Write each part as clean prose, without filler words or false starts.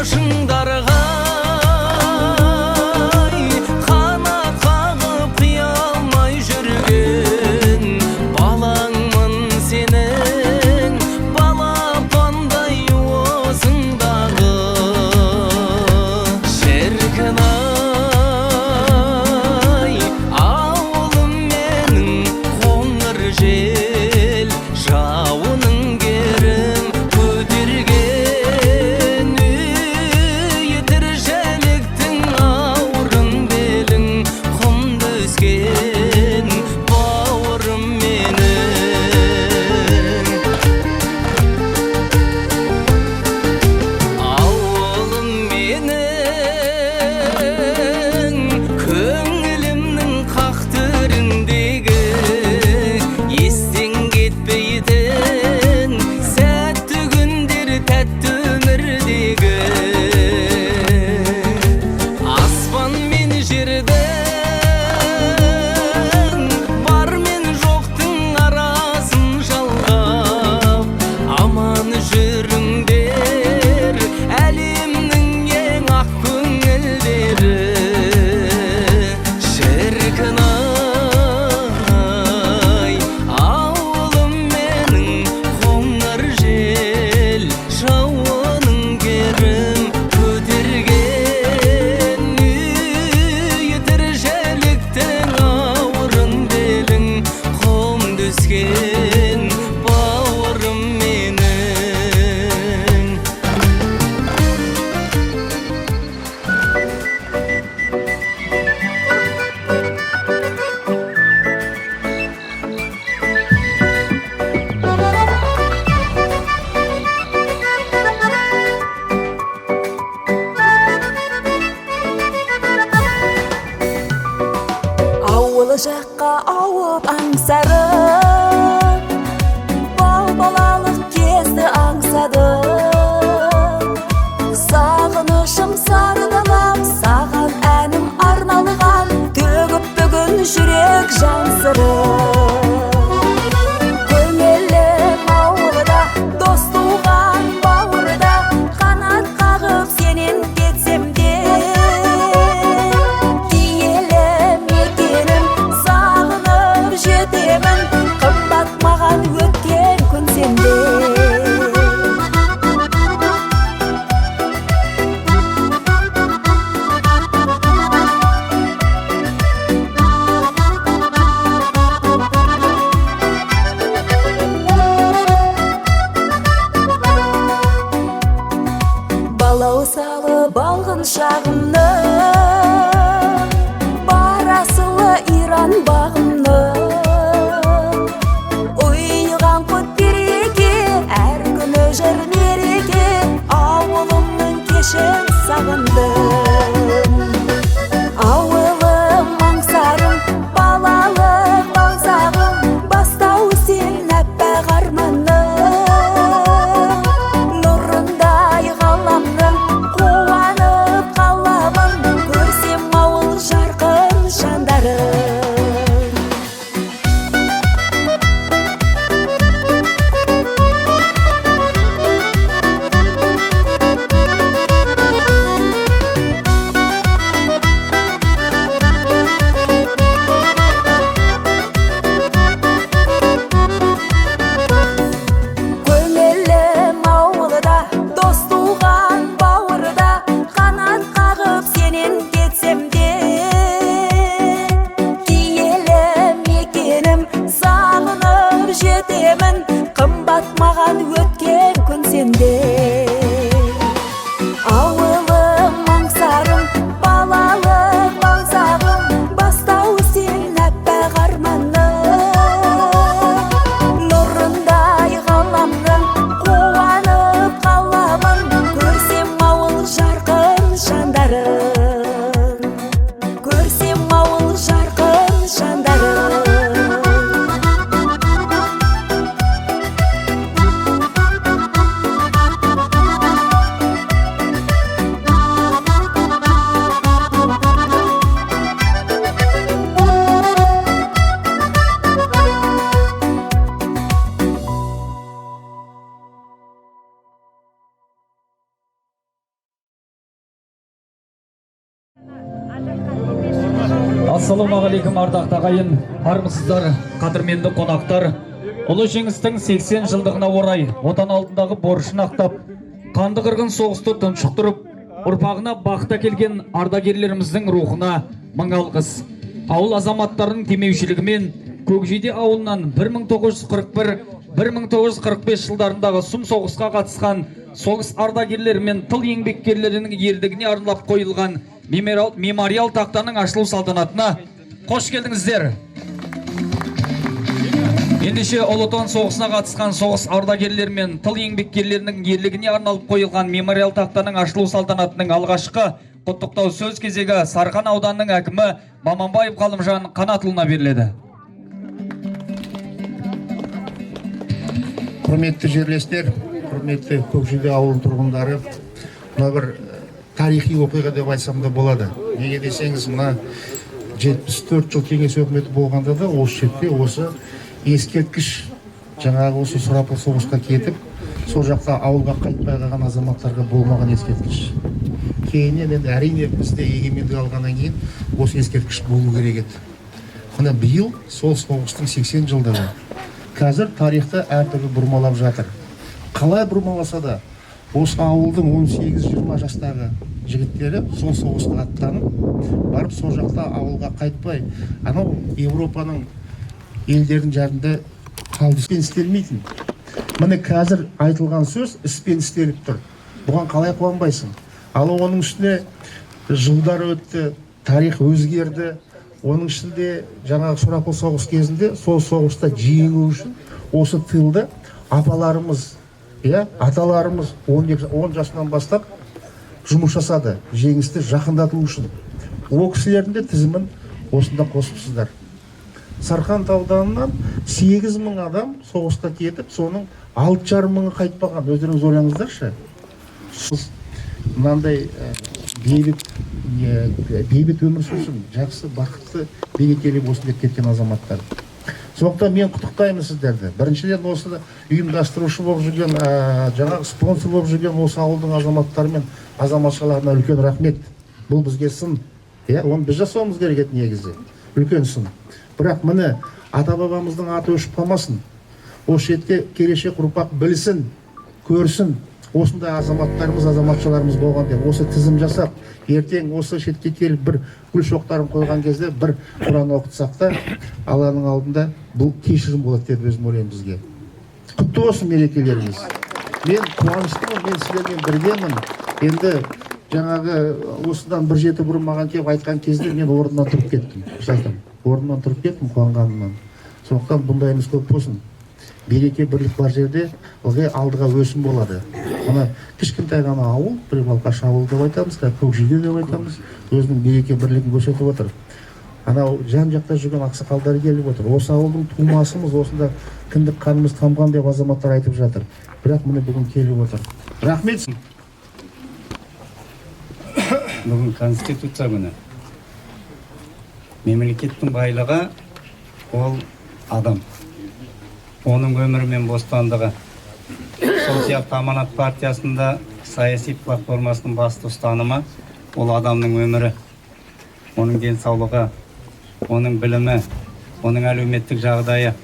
шыңдарға қанат қағып қия алмай жүрген балаңмын сенің балапандай уысыңдағы шіркін-ай ауылым менің қоңыр жел жауының керім көтерген үй тіршіліктің ауырын белің құмды өскен бауырым менің ауылым менің көңілімнің қақ төріндегі естен кетпейтін сәтті күндер тәтті өмірдегі аспан мен жердің бар мен жоқтың арасын жалғап аман жүріңдер әлемнің ең ақ көңілдері шіркін-ай ауылым менің қоңыр жел жауының керім көтерген үй тіршіліктің ауырын белің құмды өскен бауырым менің ауыл жаққа ауып аңсарып балалық кезді аңсадым сағынышым сары далам саған әнім арналған төгіп бүгін жүрек жан сырын көңілім ауылда дос туған бауырда қанат қағып сенен кетсем де киелі мекенім сағынып жетемін қымбат маған өткен күн сенде балау салып алғын шағымның бар асылы иран бағымның ұйыған құт береке әр күні жыр мереке ауылымның кешін сағындым ауылым аңсарым балалық аңсағым бастау сен әппақ арманым нұрындай ғаламның қуанып қаламын көрсем ауыл жарқын жандарын Ассалаумағалейкум ардақты ағайын, армысыздар, қадірменді қонақтар. Ұлы жеңістің 80 жылдығына орай отан алдындағы борышын ақтап, қанды қырғын соғысты тұншықтырып, ұрпағына бақыт әкелген ардагерлеріміздің рухына мың алғыс. Ауыл азаматтарының демеушілігімен Көкжиде ауылынан 1941-1945 жылдарындағы сұм соғысқа қатысқан соғыс ардагерлері мен тыл еңбеккерлерінің ерлігіне арнап қойылған мемориал тақтаның ашылу салтанатына қош келдіңіздер. Ендеше Ұлы Отан соғысына қатысқан соғыс ардагерлері мен тыл еңбеккерлерінің ерлігіне арналып қойылған мемориал тақтаның ашылу салтанатының алғашқы құттықтау сөз кезегі Сарқан ауданының әкімі Маманбаев Ғалымжан Қанатұлына беріледі. Құрметті жерлестер, құрметті Көкжиде ауыл тұрғындары, мына бір тарихи оқиға деп айтсам да болады. Неге десеңіз, мына 74 жыл кеңес өкіметі болғанда да осы жерде осы ескерткіш, жаңағы осы сұрапыл соғысқа кетіп, сол жақта ауылға қайтпай қалған азаматтарға болмаған ескерткіш. Кейіннен енді әрине бізде егемендік алғаннан кейін осы ескерткіш болу керек еді. Мына биыл сол соғыстың 80 жылдығы. Қазір тарихта әртүрлі бұрмалап жатыр. Қалай бұрмаласа да, осы ауылдың 18-20 жастағы жігіттері сол соғысқа аттанып, барып сол жақта ауылға қайтпай, анау Европаның елдердің жарында қалды. Іспен істелмейтін. Міне қазір айтылған сөз іспен істеліп тұр. Бұған қалай қуанбайсың? Ал оның үстіне жылдар өтті, тарих өзгерді. Оның ішінде жаңағы сұрапыл соғыс кезінде сол соғыста жеңу үшін осы тылда апаларымыз, аталарымыз 10 жасынан бастап жұмыс жасады, жеңісті жақындату үшін. Ол кісілердің де тізімін осында қосыпсыздар. Сарқан ауданынан 8.000 адам соғысқа кетіп, соның 6.500-ы қайтпаған. Өздеріңіз ойлаңыздаршы. Мынандай бейбіт өмір сүрсін, жақсы, бақытты, берекелі болсын деп кеткен азаматтар. Сондықтан мен құттықтаймын сіздерді. Біріншіден осы ұйымдастырушы болып жүрген, жаңағы спонсор болып жүрген осы ауылдың азаматтары мен азаматшаларына үлкен рахмет. Бұл бізге сын. Оны біз жасауымыз керек еді негізі. Үлкен сын. Бірақ міне ата-бабамыздың аты өшіп қалмасын. Осы шетке келешек ұрпақ білсін, көрсін. Осындай азаматтарымыз, азаматшаларымыз болған деп, осы тізім жасап, ертең осы шетке келіп бір гүл шоқтарын қойған кезде бір Құран оқытсақ та, Алланың алдында бұл кешірім болады деп өзім ойлаймын бізге. Құтты болсын мерекелеріңіз. Мен қуаныштымын, мен сіздермен біргемін. Енді жаңағы осыдан бір жеті бұрын маған келіп айтқан кезде мен орнымнан тұрып кеттім. Орнымнан тұрып кеттім қуанғанымнан. Сондықтан бұндайымыз көп болсын. Береке бірлік бар жерде ылғи алдыға өсім болады. Мына кішкентай ғана ауыл, бір балқаш ауыл деп айтамыз, Көкжиде деп айтамыз, өзінің береке бірлігін көрсетіп отыр. Анау жан жақта жүрген ақсақалдар келіп отыр. Осы ауылдың тумасымыз, осында кіндік қанымыз тамған деп азаматтар айтып жатыр. Бірақ міне бүгін келіп отыр. Рахмет. Бүгін Конституция күні. Мемлекеттің байлығы ол адам. Оның өмірі мен бостандығы. Сол сияқты Аманат партиясында саяси платформасының басты ұстанымы ол адамның өмірі, оның денсаулығы, оның білімі, оның әлеуметтік жағдайы.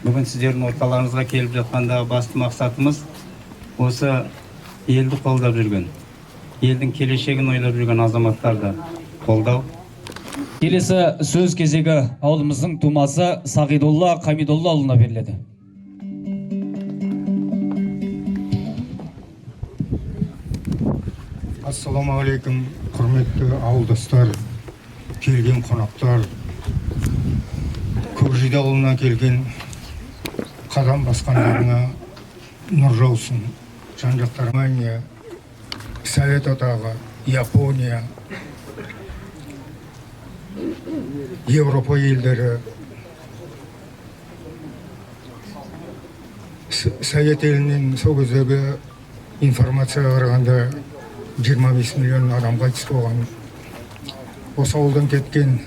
Бүгін сіздердің орталарыңызға келіп жатқандағы басты мақсатымыз осы елді қолдап жүрген, елдің келешегін ойлап жүрген азаматтарды қолдау. Келесі сөз кезегі ауылымыздың тумасы Сағидолла Қамидоллаұлына беріледі. Ассалаумағалейкум, құрметті ауылдастар, келген қонақтар, Көкжиде ауылына келген қадам басқандарыңа нұр жаусын. Жан-жақтарыңа Совет одағы, Япония, Европа елдері, Совет елінен сол кездегі информацияға қарағанда 25 миллион адам қайтыс болған. Осы ауылдан кеткен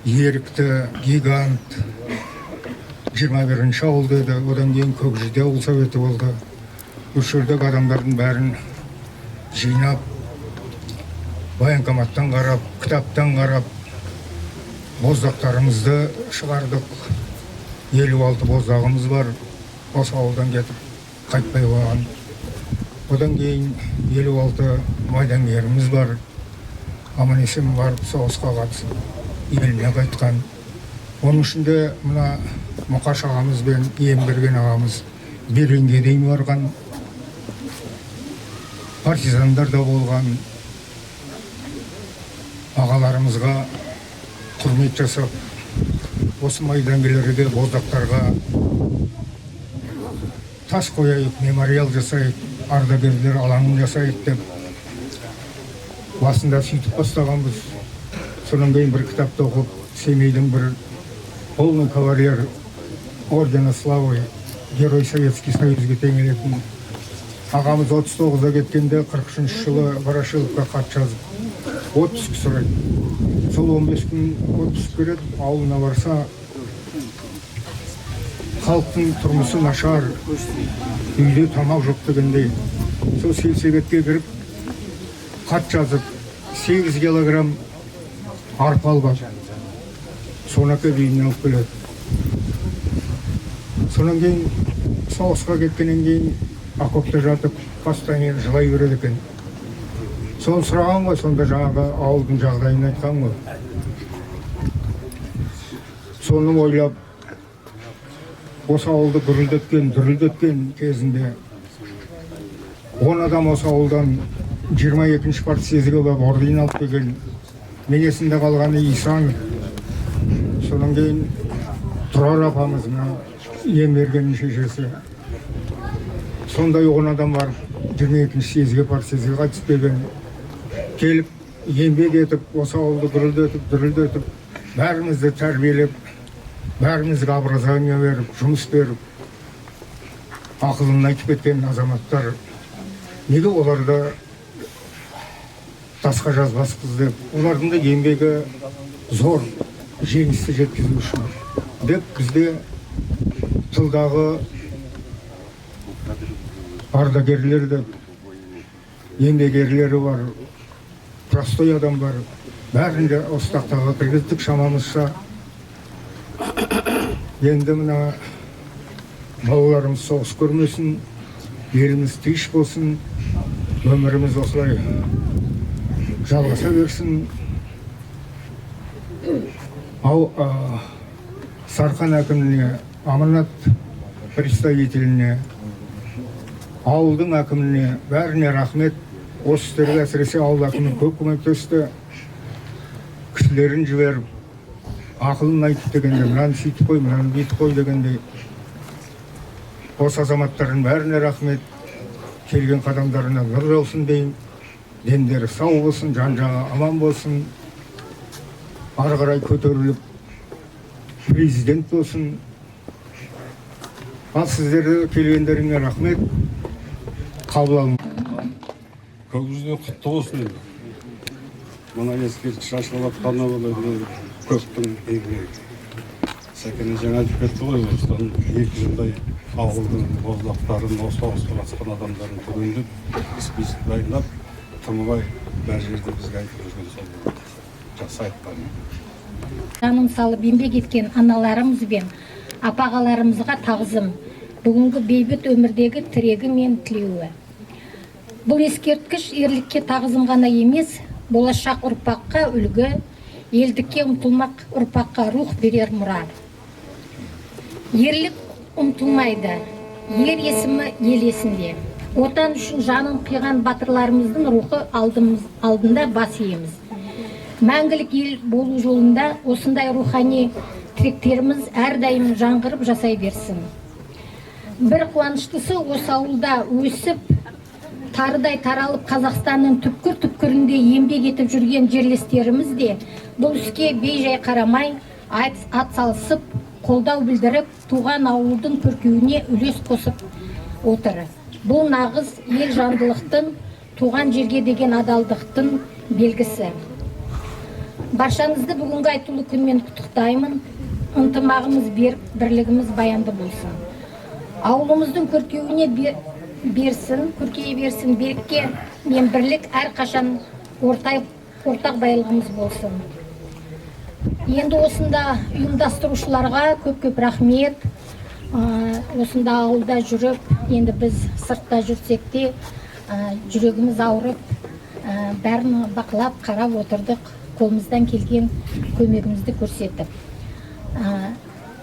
ерікті гигант 21-ші ауыл деді, одан кейін Көкжиде ауыл советі болды. Осы жердегі адамдардың бәрін жинап, военкоматтан қарап, кітаптан қарап, боздақтарымызды шығардық. 56 боздағымыз бар, осы ауылдан кетіп қайтпай қойған. Одан кейін 56 майдангеріміз бар, аман-есен барып соғысқа қатысып, еліне қайтқан. Оның ішінде мына Мұқаш ағамыз бен Емберген ағамыз Берлинге дейін барған, партизандар да болған. Ағаларымызға құрмет жасап, осы майдангерлерге, боздақтарға тас қояйық, мемориал жасайық, ардагерлер алаңын жасайық деп басында сөйтіп бастағанбыз. Содан кейін бір кітапты оқып, Семейдің бір полный кавалер ордена славы, Герой Советский Союзге теңелетін ағамыз 39-да кеткенде 43 жылы Ворошиловқа хат жазып, отпуск сұрайды. Сол 15 күн отпуск береді, ауылына барса, халықтың тұрмысы нашар, үйде тамақ жоқ дегендей. Сол сельсоветке кіріп, хат жазып, 8 килограмм арпа алып, соны әкеп үйіне алып келеді. Сонан кейін соғысқа кеткеннен кейін окопта жатып, постоянно жылай береді екен. Соны сұраған ғой, сонда жаңағы ауылдың жағдайын айтқан ғой. Соны ойлап, осы ауылды дүрілдеткен кезінде 10 адам осы ауылдан 22-ші партсъезге барып орден алып келген. Мен есімде қалғаны Исанов. Содан кейін Тұрар апамыз, Ембергеннің шешесі. Сондай 10 адам барып 22-ші съезге партсъезге қатысып келген. Келіп, еңбек етіп, осы ауылды дүрілдетіп, бәрімізді тәрбиелеп, бәрімізге образование беріп, жұмыс беріп, ақылын айтып кеткен азаматтар. Неге оларды тасқа жазбаспыз деп, олардың да еңбегі зор, жеңісті жеткізу үшін деп, бізде тылдағы ардагерлер де, еңбекерлері бар, простой адам бар, бәрін де осы тақтаға кіргіздік шамамызша. Енді мына балаларымыз соғыс көрмесін, еліміз тыныш болсын, өміріміз осылай жалғаса берсін. Сарқан әкіміне, Аманат представителіне, ауылдың әкіміне, бәріне рахмет. Осы істерге әсіресе ауыл әкімі көп көмектесті. Кісілерін жіберіп, ақылын айтып дегенде, мынаны сөйтіп қой, мынаны бүйтіп қой дегенде. Осы азаматтардың бәріне рахмет. Келген қадамдарына нұр жаусын дейін. Дендері сау болсын, жан-жағы аман болсын. Ары қарай көтеріліп, президент болсын. Ал сіздерді келгендеріңе рахмет. Қабыл алың. Көкжүзден құтты болсын енді. Мына ескерткіш ашылып жатқаны көптің еңбегі. Сәкене жаңа айтып кетті ғой, осыдан 2 жылдай ауылдың боздақтарын, осы соғысқа қатысқан адамдарын түгендеп, список дайындап, тынбай бар жерде бізге айтып жүрген сол жасайтқан. Жанын салып еңбек еткен аналарымыз бен апағаларымызға тағзым, бүгінгі бейбіт өмірдегі тірегі мен тілеуі. Бұл ескерткіш ерлікке тағзым ғана емес, болашақ ұрпаққа үлгі, елдікке ұмтылмақ ұрпаққа рух берер мұра. Ерлік ұмтылмайды, ер есімі ел есінде. Отан үшін жанын қиған батырларымыздың рухы алдында бас иеміз. Мәңгілік ел болу жолында осындай рухани тіректеріміз әрдайым жаңғырып жасай берсін. Бір қуаныштысы, осы ауылда өсіп, тарыдай таралып Қазақстанның түпкір-түпкірінде еңбек етіп жүрген жерлестеріміз де бұл іске бей-жай қарамай, ат салысып, қолдау білдіріп, туған ауылдың көркеуіне үлес қосып отыр. Бұл нағыз ел жандылықтың, туған жерге деген адалдықтың белгісі. Баршаңызды бүгінгі айтулы күнмен құттықтаймын. Ынтымағымыз беріп, бірлігіміз баянды болсын. Ауылымыздың көркеуіне берсін, көркейе берсін, берекке мен бірлік әрқашан ортақ байлығымыз болсын. Енді осында ұйымдастырушыларға көп рахмет. Осында ауылда жүріп, енді біз сыртта жүрсек те жүрегіміз ауырып, бәрін бақылап, қарап отырдық, қолымыздан келген көмегімізді көрсетіп.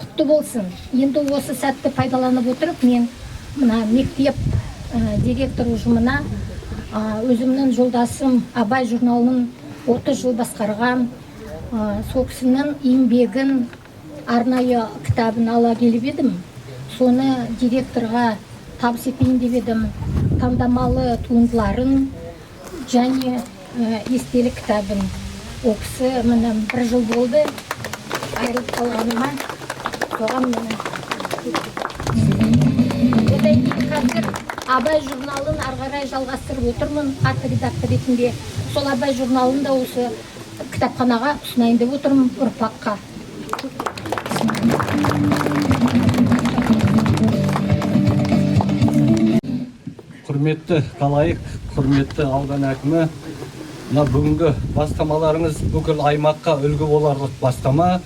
Құтты болсын. Енді осы сәтті пайдаланып отырып, мен мына мектеп директор ұжымына өзімнің жолдасым Абай журналын 30 жыл басқарған, сол кісінің еңбегін, арнайы кітабын ала келіп едім. Соны директорға табыс етейін деп едім. Таңдамалы туындыларын және естелік кітабын. Ол кісі міне 1 жыл болды айырылып қалғаныма. Соған одан кейін қазір Абай журналын арғарай жалғастырып отырмын, арты редактор ретінде. Сол Абай журналын да осы кітапханаға ұсынайын деп отырмын ұрпаққа. Құрметті қалайық, құрметті аудан әкімі, мына бүгінгі бастамаларыңыз бүкіл аймаққа үлгі боларлық бастама.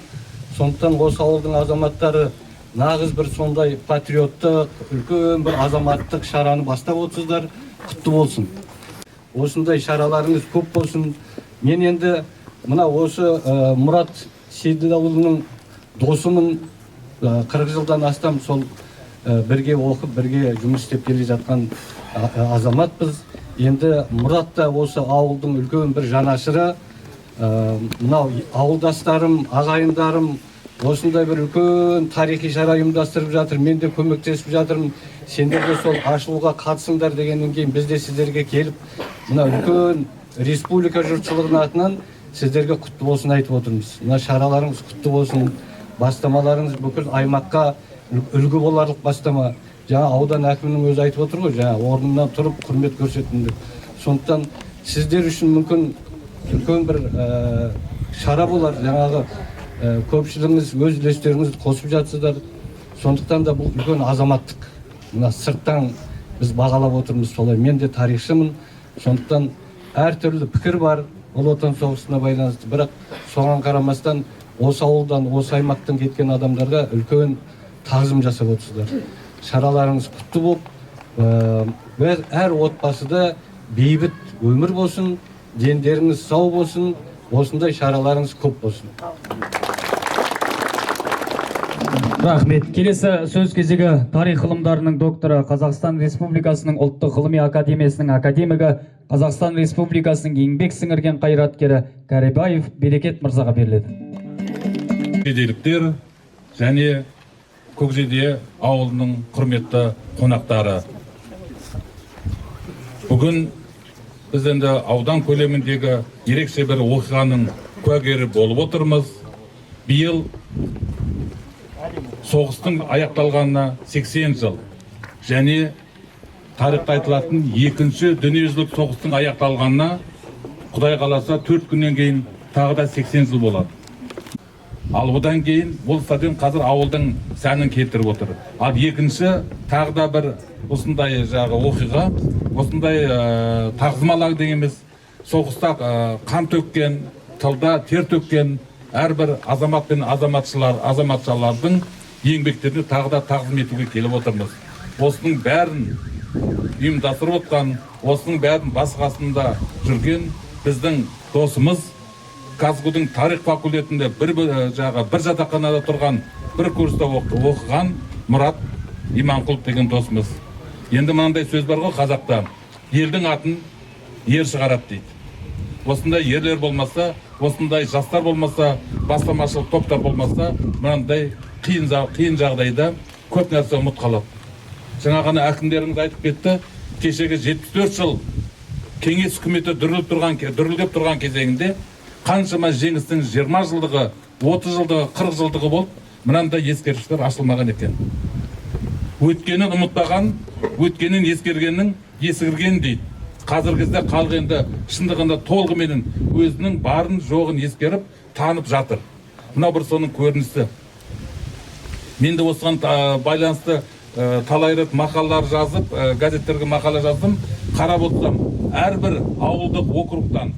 Сондықтан осы ауылдың азаматтары нағыз бір сондай патриоттық, үлкен бір азаматтық шараны бастап отырсыздар. Құтты болсын. Осындай шараларыңыз көп болсын. Мен енді мына осы Мұрат Сейділдіұлының досымын, 40 жылдан астам сол бірге оқып, бірге жұмыс істеп келе жатқан азаматпыз. Енді Мұрат та осы ауылдың үлкен бір жанашыры. Мынау ауылдастарым, ағайындарым осындай бір үлкен тарихи шара ұйымдастырып жатыр. Мен де көмектесіп жатырмын. Сендер де сол ашылуға қатысыңдар дегеннен кейін біз де сіздерге келіп, мына үлкен республика жұртшылығының атынан сіздерге құтты болсын айтып отырмыз. Мына шараларыңыз құтты болсын. Бастамаларыңыз бүкіл аймаққа үлгі боларлық бастама. Жаңа аудан әкімінің өзі айтып отыр ғой, жаңа орнынан тұрып құрмет көрсеттім деп. Сондықтан сіздер үшін мүмкін үлкен бір шара болар. Жаңағы көпшілігіңіз өз үлестеріңізді қосып жатсыздар. Сондықтан да бұл үлкен азаматтық. Мына сырттан біз бағалап отырмыз солай. Мен де тарихшымын. Сондықтан әртүрлі пікір бар Ұлы Отан соғысына байланысты. Бірақ соған қарамастан осы ауылдан, осы аймақтан кеткен адамдарға үлкен тағзым жасап отырсыздар. Шараларыңыз құтты болып, әр отбасыда бейбіт өмір болсын, дендеріңіз сау болсын, осындай шараларыңыз көп болсын. Рахмет. Келесі сөз кезегі тарих ғылымдарының докторы, Қазақстан Республикасының ұлттық ғылыми академиясының академигі, Қазақстан Республикасының еңбек сіңірген қайраткері Кәрібаев Берекет мырзаға беріледі. Кедейліктер және Көкжиде ауылының құрметті қонақтары. Бүгін біз енді аудан көлеміндегі ерекше бір оқиғаның куәгері болып отырмыз. Биыл соғыстың аяқталғанына 80 жыл және тарихта айтылатын екінші дүниежүзілік соғыстың аяқталғанына Құдай қаласа 4 күннен кейін тағы да 80 жыл болады. Ал одан кейін бұл стадион қазір ауылдың сәнін келтіріп отыр. Ал екінші тағы да бір осындай оқиға, осындай тағзымалар дегеніміз соғыста қан төккен, тылда тер төккен әрбір азамат пен азаматшалардың еңбектеріне тағы да тағзым етуге келіп отырмыз. Осының бәрін ұйымдастырып отқан, осының бәрін басқасында жүрген біздің досымыз, Казгудың тарих факультетінде бір жатақханада тұрған, бір курста оқыған Мұрат Иманқұлов деген досымыз. Енді мынандай сөз бар ғой қазақта, елдің атын ер шығарады дейді. Осындай ерлер болмаса, осындай жастар болмаса, бастамашыл топтар болмаса, мынандай қиын жағдайда көп нәрсе ұмыт қалады. Жаңа ғана әкімдеріңіз айтып кетті, кешегі 74 жыл кеңес үкіметі дүрілдеп тұрған кезеңінде қаншама жеңістің 20 жылдығы, 30 жылдығы, 40 жылдығы болып, мынандай ескерткіштер ашылмаған екен. Өткенін ұмытпаған, өткенін ескергеннің ескірген дейді. Қазіргі кезде халық енді шындығында толығымен өзінің барын жоғын ескеріп, танып жатыр. Мына бір соның көрінісі. Мен де осыған байланысты талай рет мақалалар жазып, газеттерге мақала жаздым. Қарап отырсам, әрбір ауылдық округтан,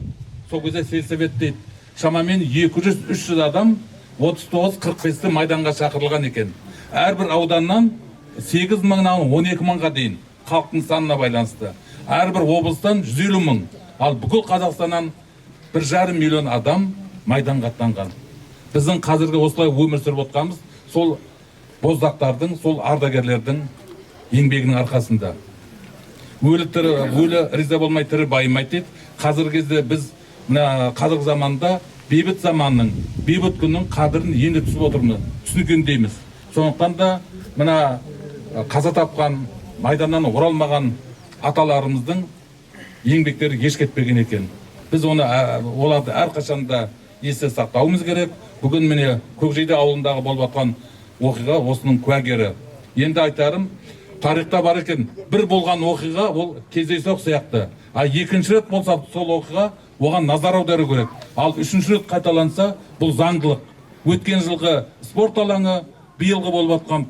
сол кезде сельсовет дейді, шамамен 200-300 адам 39-45-ті майданға шақырылған екен. Әрбір ауданнан 8 мыңнан 12 мыңға дейін халықтың санына байланысты. Әрбір облыстан 150 мың, ал бүкіл Қазақстаннан 1,5 миллион адам майданға аттанған. Біздің қазіргі осылай өмір сүріп отқанымыз сол боздақтардың, сол ардагерлердің еңбегінің арқасында. Өлі риза болмай тірі байымайды дейді. Қазіргі кезде біз қазіргі заманда бейбіт заманның, бейбіт күннің қадірін енді түсіп отырмыз, түсінгендейміз. Сондықтан да мына қаза тапқан, майданнан оралмаған аталарымыздың еңбектері еш кетпеген екен. Біз оларды әрқашанда есте сақтауымыз керек. Бүгін міне Көкжейде ауылындағы болып жатқан оқиға осының куәгері. Енді айтарым, тарихта бар екен, бір болған оқиға ол кездейсоқ сияқты. Екінші рет болса сол оқиға оған назар аудару керек. Ал үшінші рет қайталанса, бұл заңдылық. Өткен жылғы спорт алаңы, биылғы болып жатқан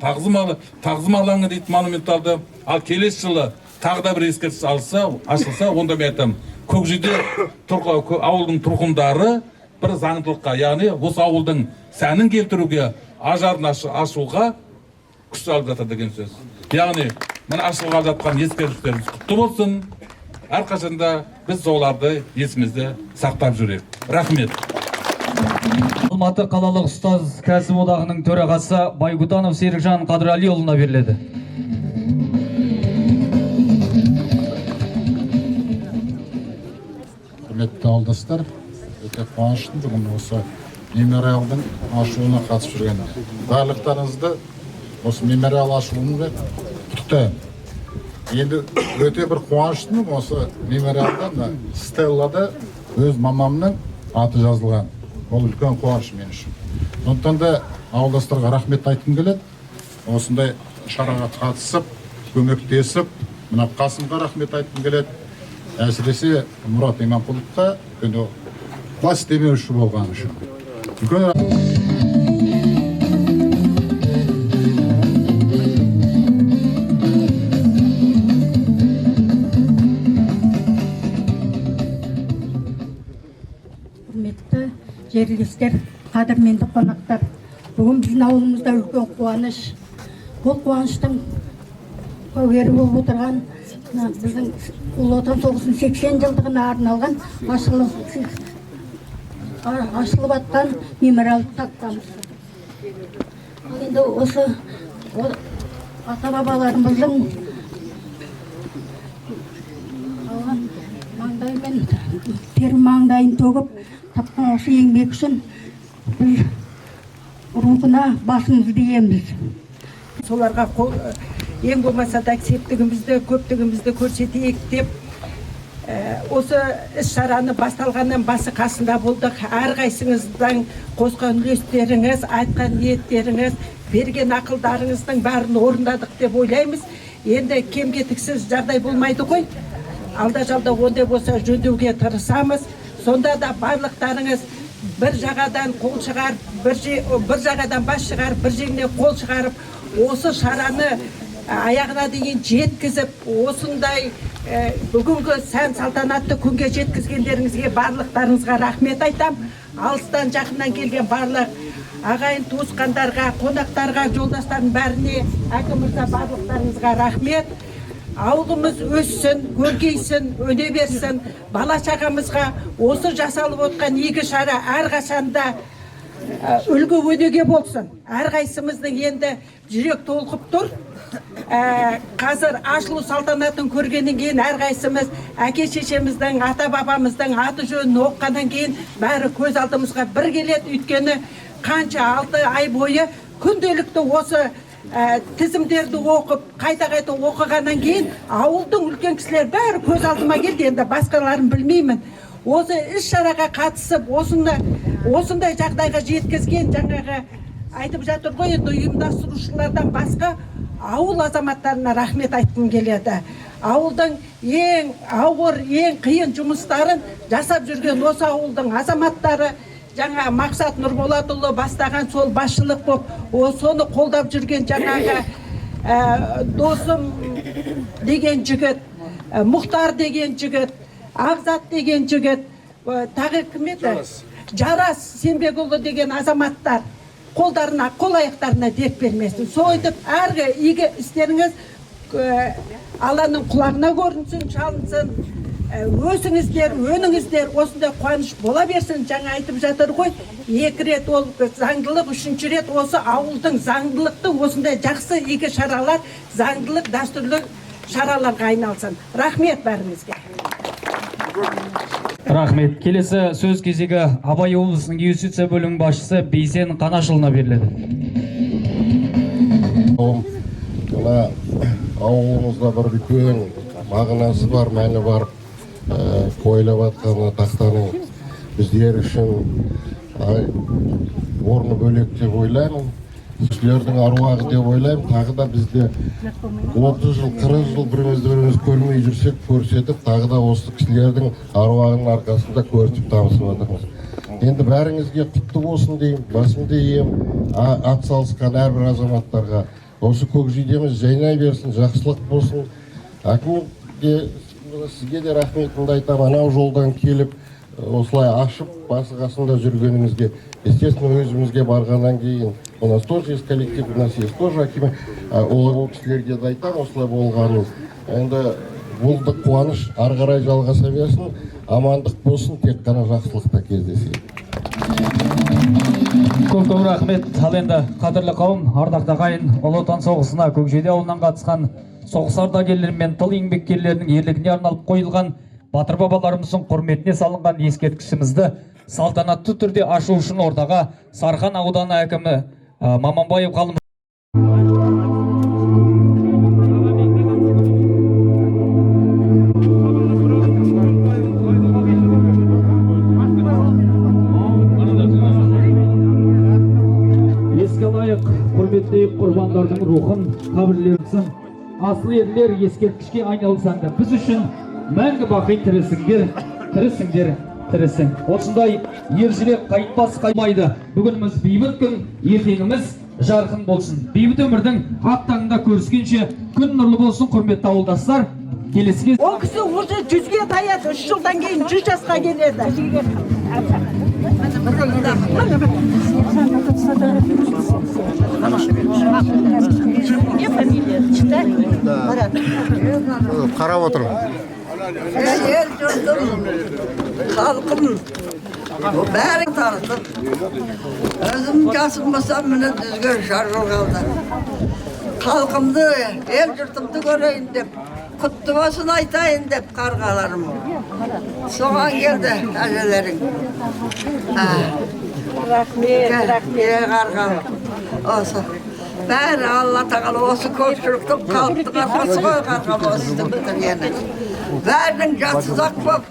тағзым алаңы дейді монументалды. Ал келесі жылы тағы да бір ескерткіш ашылса, онда мен айтамын, Көкжейде ауылдың тұрғындары бір заңдылыққа, яғни осы ауылдың сәнін келтіруге, ажарын ашуға күш салып жатыр деген сөз. Яғни, мына ашылға жатқан ескерткіштеріміз құтты болсын. Әрқашанда біз соларды есімізде сақтап жүрейік. Рахмет. Алматы қалалық ұстаз кәсіп одағының төрағасы Байгутанов Серікжан Қадыралиұлына беріледі. Құрметті ауылдастар, өте қуаныштымын бүгін осы мемориалдың ашылуына қатысып жүргенде. Барлықтарыңызды осы мемориал ашылуына құттықтаймын. Енді өте бір қуаныштымын осы мемориалда стеллада өз мамамның аты жазылған. Ол үлкен қуаныш мен үшін. Сондықтан да ауылдастарға рахмет айтқым келеді. Осындай шараға қатысып, көмектесіп, мына Қасымға рахмет айтқым келеді. Әсіресе Мұрат Иманқұловқа бас демеуші болған үшін. Құрметті жерлестер, қадірменді қонақтар, бүгін біздің ауылымызда үлкен қуаныш. Бұл қуаныштың куәгері болып отырған біздің Ұлы Отан соғысының 80 жылдығына арналған ашылып атқан мемориалды тақтамыз. Енді осы ата-бабаларымыздың алған маңдаймен тер маңдайын төгіп тапқан осы еңбек үшін біз рухына басымызды иеміз. Соларға ең болмаса да септігімізді, көптігімізді көрсетейік деп осы іс-шараны басталғаннан басы қасында болдық. Әрқайсыңыздың қосқан үлестеріңіз, айтқан ниеттеріңіз, берген ақылдарыңыздың бәрін орындадық деп ойлаймыз. Енді кем-кетіксіз жағдай болмайды ғой. Алда-жалда ондай болса жөндеуге тырысамыз. Сонда да барлықтарыңыз бір жағадан қол шығарып, бір жағадан бас шығарып, бір жеңнен қол шығарып, осы шараны аяғына дейін жеткізіп, осындай бүгінгі сән салтанатты күнге жеткізгендеріңізге барлықтарыңызға рахмет айтам. Алыстан жақыннан келген барлық ағайын туысқандарға, қонақтарға, жолдастардың бәріне әкім мырза барлықтарыңызға рахмет. Ауылымыз өссін, көркейсін, өне берсін. Бала шағамызға осы жасалып отқан игі шара әрқашанда үлгі өнеге болсын. Әрқайсымыздың енді жүрек толқып тұр. Қазір ашылу салтанатын көргеннен кейін әрқайсымыз әке-шешеміздің, ата-бабамыздың аты жөнін оққаннан кейін бәрі көз алдымызға бір келеді. Өйткені қанша 6 ай бойы күнделікті осы тізімдерді оқып, қайта-қайта оқығаннан кейін ауылдың үлкен кісілер бәрі көз алдыма келді. Енді басқаларын білмеймін. Осы іс-шараға қатысып, осындай жағдайға жеткізген жаңағы айтып жатыр ғой, енді ұйымдастырушылардан басқа ауыл азаматтарына рахмет айтқым келеді. Ауылдың ең ауыр, ең қиын жұмыстарын жасап жүрген осы ауылдың азаматтары, жаңа Мақсат Нұрболатұлы бастаған сол басшылық болып, соны қолдап жүрген жаңағы досым деген жігіт, Мұхтар деген жігіт, Ағзат деген жігіт, тағы кім еді? Жарас Сенбекұлы деген азаматтар қолдарына, қол аяқтарына дерт бермесін. Сойдып, әргі игі істеріңіз Алланың құлағына көрінсін, шалынсын. Өзіңіздер, өніңіздер осындай қуаныш бола берсін. Жаңа айтып жатыр ғой, 2 рет ол заңдылық, 3-ші рет осы ауылдың заңдылықты осындай жақсы игі шаралар, заңдылық, дәстүрлі шараларға айналсын. Рахмет бәріңізге. Рахмет. Келесі сөз кезегі Абай облысының юстиция бөлімінің басшысы Бейсен Қанашұлына беріледі. Мына ауылымызда бір үлкен мағынасы бар, мәні бар қойылып жатқан тақтаның біздер үшін орны бөлек деп ойлаймын. Сіздердің аруағы деп ойлаймын. Тағы да бізде 30 жыл, 40 жыл біріміз көрмей жүрсек, көрсетіп, тағы да осы кісілердің аруағының арқасында көрсетіп табысып жатырмыз. Енді бәріңізге құтты болсын деймін, басымды ием, ат салысқан әрбір азаматтарға. Осы көкжидеміз жайнай берсін, жақсылық болсын. Әкімге, сізге де рахметімді айтамын, анау жолдан келіп, осылай ашып, басы-қасында жүргеніңізге, естественно, өзімізге барғаннан кейін, у нас тоже есть коллектив, у нас есть тоже акимы, ол кісілерге де айтамын, осылай болғанын. Енді бұл да қуаныш ары қарай жалғаса берсін, амандық болсын, тек қана жақсылықта кездесейік. Көп рахмет. Ал енді қадірлі қауым, ардақты ағайын, Ұлы Отан соғысына Көкжиде ауылынан қатысқан соғыс ардагерлері мен тыл еңбеккерлерінің ерлігіне арналып қойылған батыр бабаларымыздың құрметіне салынған ескерткішімізді салтанатты түрде ашу үшін ортаға Сарқан ауданы әкімі Маманбаев ғалым. Еске лайық құрметті құрбандардың рухын қабірлерсін асыл ерлер ескерткішке айналсаңды біз үшін мәңгі бақи тірісіңдер, тірісің. Осындай ержүрек қайтпас қаймайды. Бүгініміз бейбіт күн, ертеңіміз жарқын болсын. Бейбіт өмірдің ақ таңында көріскенше күн нұрлы болсын, құрметті ауылдастар. Келесіге Ол кісі уже 100-ге таяды, 3 жылдан кейін 100 жасқа келеді. Қарап отырмын. Ел жұртым, халқым, бәрін танытып, өзім жасым болсам міне дүзге жарғыл қалды. Халқымды, ел жұртымды көрейін деп, құтты болсын айтайын деп қарғаларым. Соған келді әжелерің. Рахмет. Қарғал. Осы. Бәрі Алла тағала осы көпшіліктің қалыптың арқасы ғой қарғал осының бітіргені. Бәрінің жатсызақ боп,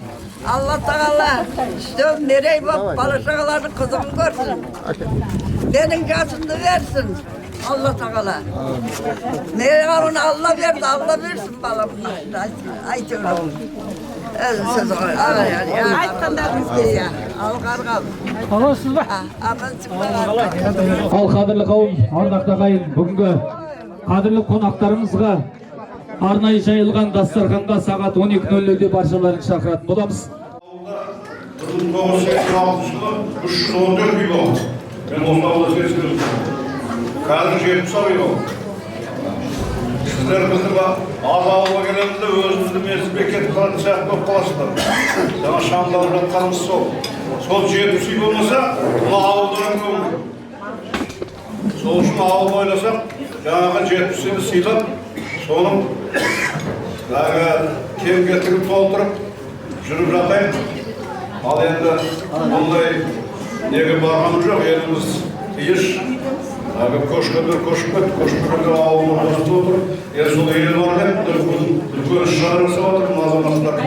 Алла тағала үстем мерей боп, бала-шағалардың қызығын көрсін. Менің жасымды версін, Алла тағала. Мейрамын Алла берді, Алла берсін баламын. Айтырым. Сөз ғой. Айтқандарыңызге, ал қарғал. Қаласыз ба? Амансың. Ал қадірлі қауым, ардақты ағайын, бүгінгі қадірлі қонақтарымызға арнайы жайылған дастарханда сағат 12:00-де баршаларын шақыратын боламыз. 1986 жылы 314 үй болды. Мен осы ауылда сесілдім. Қазір 70 үй болды. Сіздер біздің аз ауылға келемізде өзімізді менсізбей кетіп қалатын сияқты болып қаласыздар. Жаңа шамдалып жатқанымыз сол. Сол 70 үй болмаса, бұл ауылдан көңіл. Сол үшін ауылды ойласақ, жаңағы 70 үйді сыйлап, соның кем-кетігін толтырып жүріп жатайын. Ал енді бұндай неге барғаным жоқ, еліміз тиыш. Көшкендер көшіп кетті, көшпегендер ауылына қосып отыр. Сол ел бар деп, үлкен іс-шара жасап жатыр, азаматтар.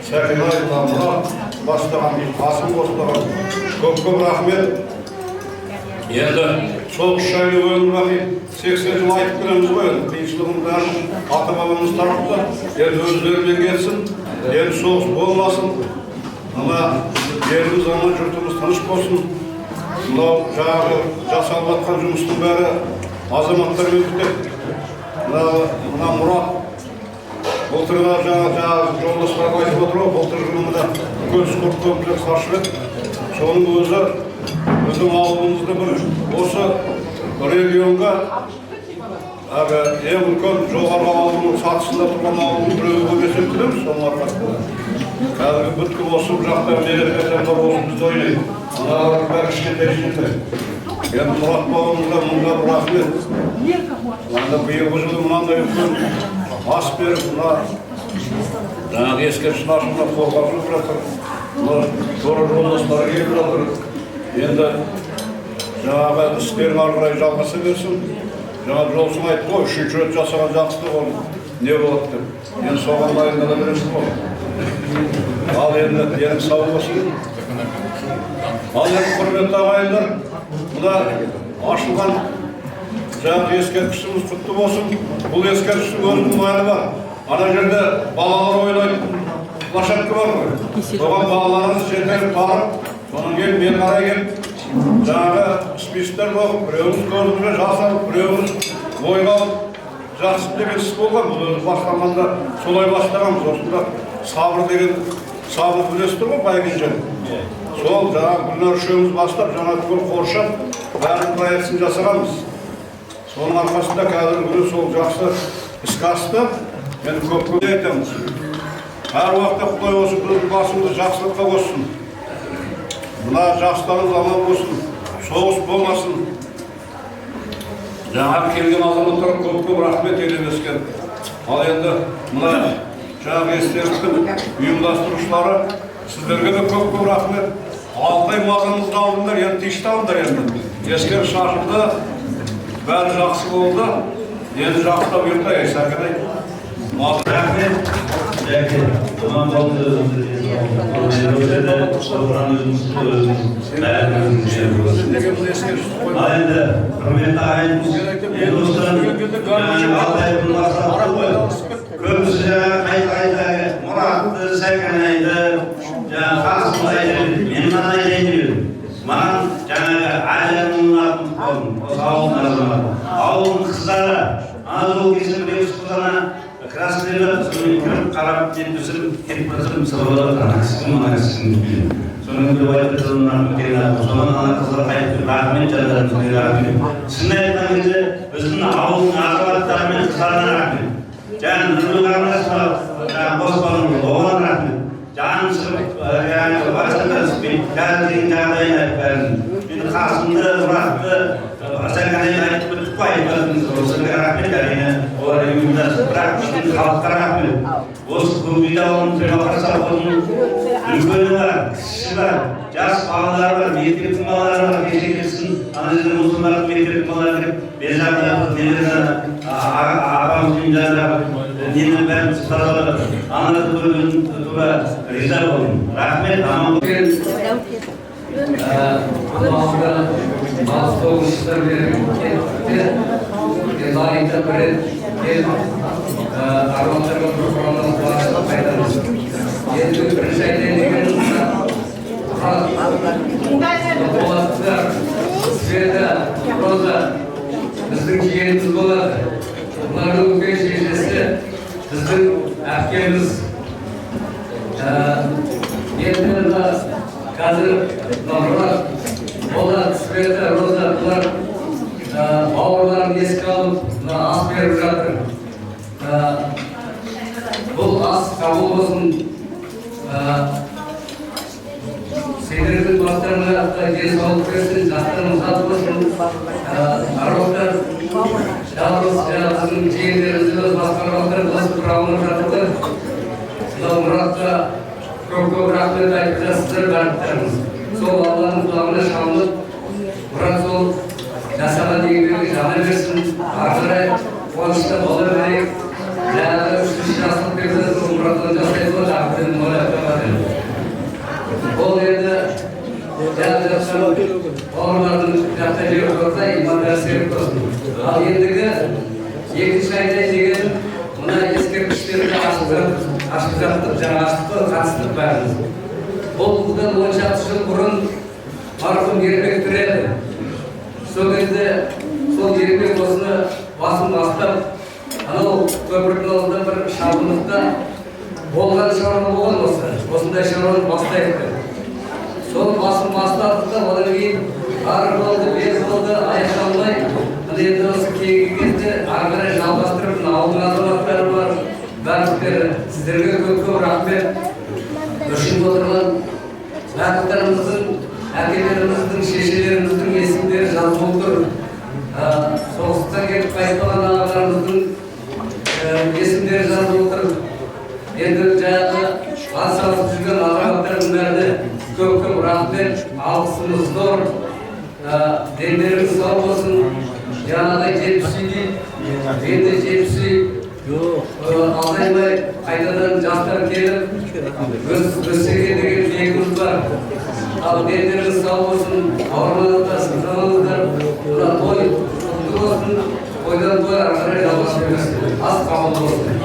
Сәкенай, Намұрат бастаған, Қасым қосылған. Көп рахмет. Енді соғыс жайлы өмір 80 жыл айтып келеміз ғой, қиыншылығын бәрін ата-бабамыз тарапты. Енді өздерімен кетсін, енді соғыс болмасын. Ана еліміз, ана жұртымыз тыныш болсын. Мынау жаңағы жасалып жатқан жұмыстың бәрі азаматтармен бітеді. мына Мұрат былтырда жаңағы жолдастарға айтып отыр ғой, былтыр жылында үлкен спорт комплекс ашып еді. Соның өзі біздің ауылымызды бір осы регионға ең үлкен жоғарғы ауылының сатысында тұрған ауылдың біреуі болып есептейміз. Соның арқасында қазіргі бүткіл осы жақта мерекелер осы бізді ойлайды. Мыналардың бәрі кішкентай. Енді Мұрат бауырымызға мыңға бір рахмет. Мында биылғы жылы мынандай үлкен ас беріп, мына жаңағы ескерткіштің ашылуына қорғап жүріп жатыр. Мына жора жолдастары келіп жатыр. Енді жаңағы істерін ары қарай жалғаса берсін. Жаңа Жолсын айтты ғой, үшінші рет жасаған жақсылық ол не болады деп. Енді соған дайындала бересіз ғой. Ал енді денің сау болсын. Ал енді құрметті ағайындар, мына ашылған жаңағы ескерткішіміз құтты болсын. Бұл ескерткіштің өзінің мәні бар. Ана жерде балалар ойнайтын площадка бар ғой. Соған балаларымыз жетеліп барып, содан кейін мен қарай келіп, жаңағы спичтер болып, біреуіміз көзімізге жас алып, біреуіміз ойға алып, жақсы деген іс болған. Бұл өзі бастағанда солай бастағанбыз. Осында сабыр деген сабыр білесіздер ғой, Байгенжан. Сол жаңағы Гүлнар үшеуміз бастап, жаңа түгел қоршап, бәрін проектісін жасағанбыз. Соның арқасында қазіргі күні сол жақсы іске асты. Енді көп айтамыз. Әр уақытта Құдай осы біздің басымызды жақсылыққа қоссын. Мына жастарымыз аман болсын, соғыс болмасын. Жаңағы келген азаматтарға көп рахмет елемескен. Ал енді мына жаңағы естеліктің ұйымдастырушылары, сіздерге де көп рахмет. Алтай мазамызды алдыңдар, енді тишті алдыңдар енді. Ескерткіш ашылды, бәрі жақсы болды. Енді жақсылап ұйықтайық, Сәкен ай. Рахмет. Жәке, аман болды. Енді құрметті ағайынымыз, енді осыдан Алтайдың мақсаты ғой. Көбісі жаңағы қайта Мұратты, Сәкен айды, жаңағы Қасым айды, мен мана айтайын. Маған жаңағы Әлемнің атын қолым, осы ауылдың азаматы. Ауылдың қыздары, ол кезін біреуіз қызана красныйлар кіріп қарап жеткізіп кетіп жатыр. Мысалы ана кісінің, мына кісінің білем. Соның бір айтып тұрғаннан кейін соның ана қыздар айтып рахмет жаздарын рахмет. Шын айтқан кезде біздің ауылдың азаматтары мен қыздарына рахмет. Жаңағы нұрлы қарындасыма қоспанымыз оған рахмет. Жаным шығып қазіргі жағдайын айтып бәрін. Енді Қасымды, Мұратты, Сәкенайды айтып өтіп қойып осыға рахмет әрине. Олар ұйымдасып, бірақ біздің халыққа рахмет. Осы көкбейді ауылының Төрмақарса ауылының үлкені бар, кішісі бар, жас балалары бар, мектептің балалары бар, кешегесін, ана жерде мұсылмандардың мектептің балалары кіріп, Безақы, нелерді, апамыздың жанында нені бәрін сұралады. Анады көрген тура риза болдым. Рахмет, аман болсын. Allah'ımda bazı doğuşlar verir. Layıkta böyle arvatarga programlarımız var. Yedi bir şeylerin Polatlar, Sveta, Roza bizden yeğenimiz болады. Bunların 5 gecesi bizden erkeğimiz. Yeniden қазір Мұrat, Болат, Света, Роза, бұлар бауырларын еске алып, ас беріп жатыр. Бұл ас қабыл болсын. Сендердің бастарына денсаулық берсін, жастарың сау болсын. Аруақтар, біздің жиендерімізді басқа аруақтар осы құрамына жатыр. Мұратқа көп рахмет айтып жатсыздар бәріңіз. Сол Алланың құлағына шалынып, Мұрат сол жасаған еңбегі жана берсін, ары қарай қуанышта бола берейік. Жаңағы 3 жасылық берді, сол Мұраттан жасайды ғой, жақын ойлап жатыр. Ол енді жаңағы жатқан бауырлардың жақта жүріп тұрса, иманға серік болсын. Ал ендігі екінші айтайын деген мына ескерткіштерді ашып жаттық, жаңа аштық, қатыстық бәріміз. Бұл бұдан 16 жыл бұрын марқұм Ермек тіреді. Сол кезде сол Ермек осыны басын бастап анау көпірдің алдында бір шабындықта болған шаруа болған осындай шаруаны бастайық деп сол басын бастадық та одан кейін ары болды бері болды аяқталмай мына енді осы кейінгі кезде ары қарай жалғастырып мына ауылдың азаматтары бар барлықтары сіздерге көп рахмет үшініп отырған барлықтарымыздың әкелеріміздің шешелеріміздің есімдері жазылып тұр соғыстан кетіп қайтпаған ағаларымыздың есімдері жазылып тұр енді жаңағы атсалысып жүрген азаматтардың бәріне көп рахмет алғысымыз зор дендеріңіз сау болсын жаңағыдай 70 үй дейді енді 70 үй алдаймай қайтадан жастар келіп өссеке деген ниетіміз бар ал дендеріңіз сау болсын ауырмаңыздар сырқамаңыздар мына той құтты болсын тойдан той ары қарай жалғаса берсін ас қабыл болсын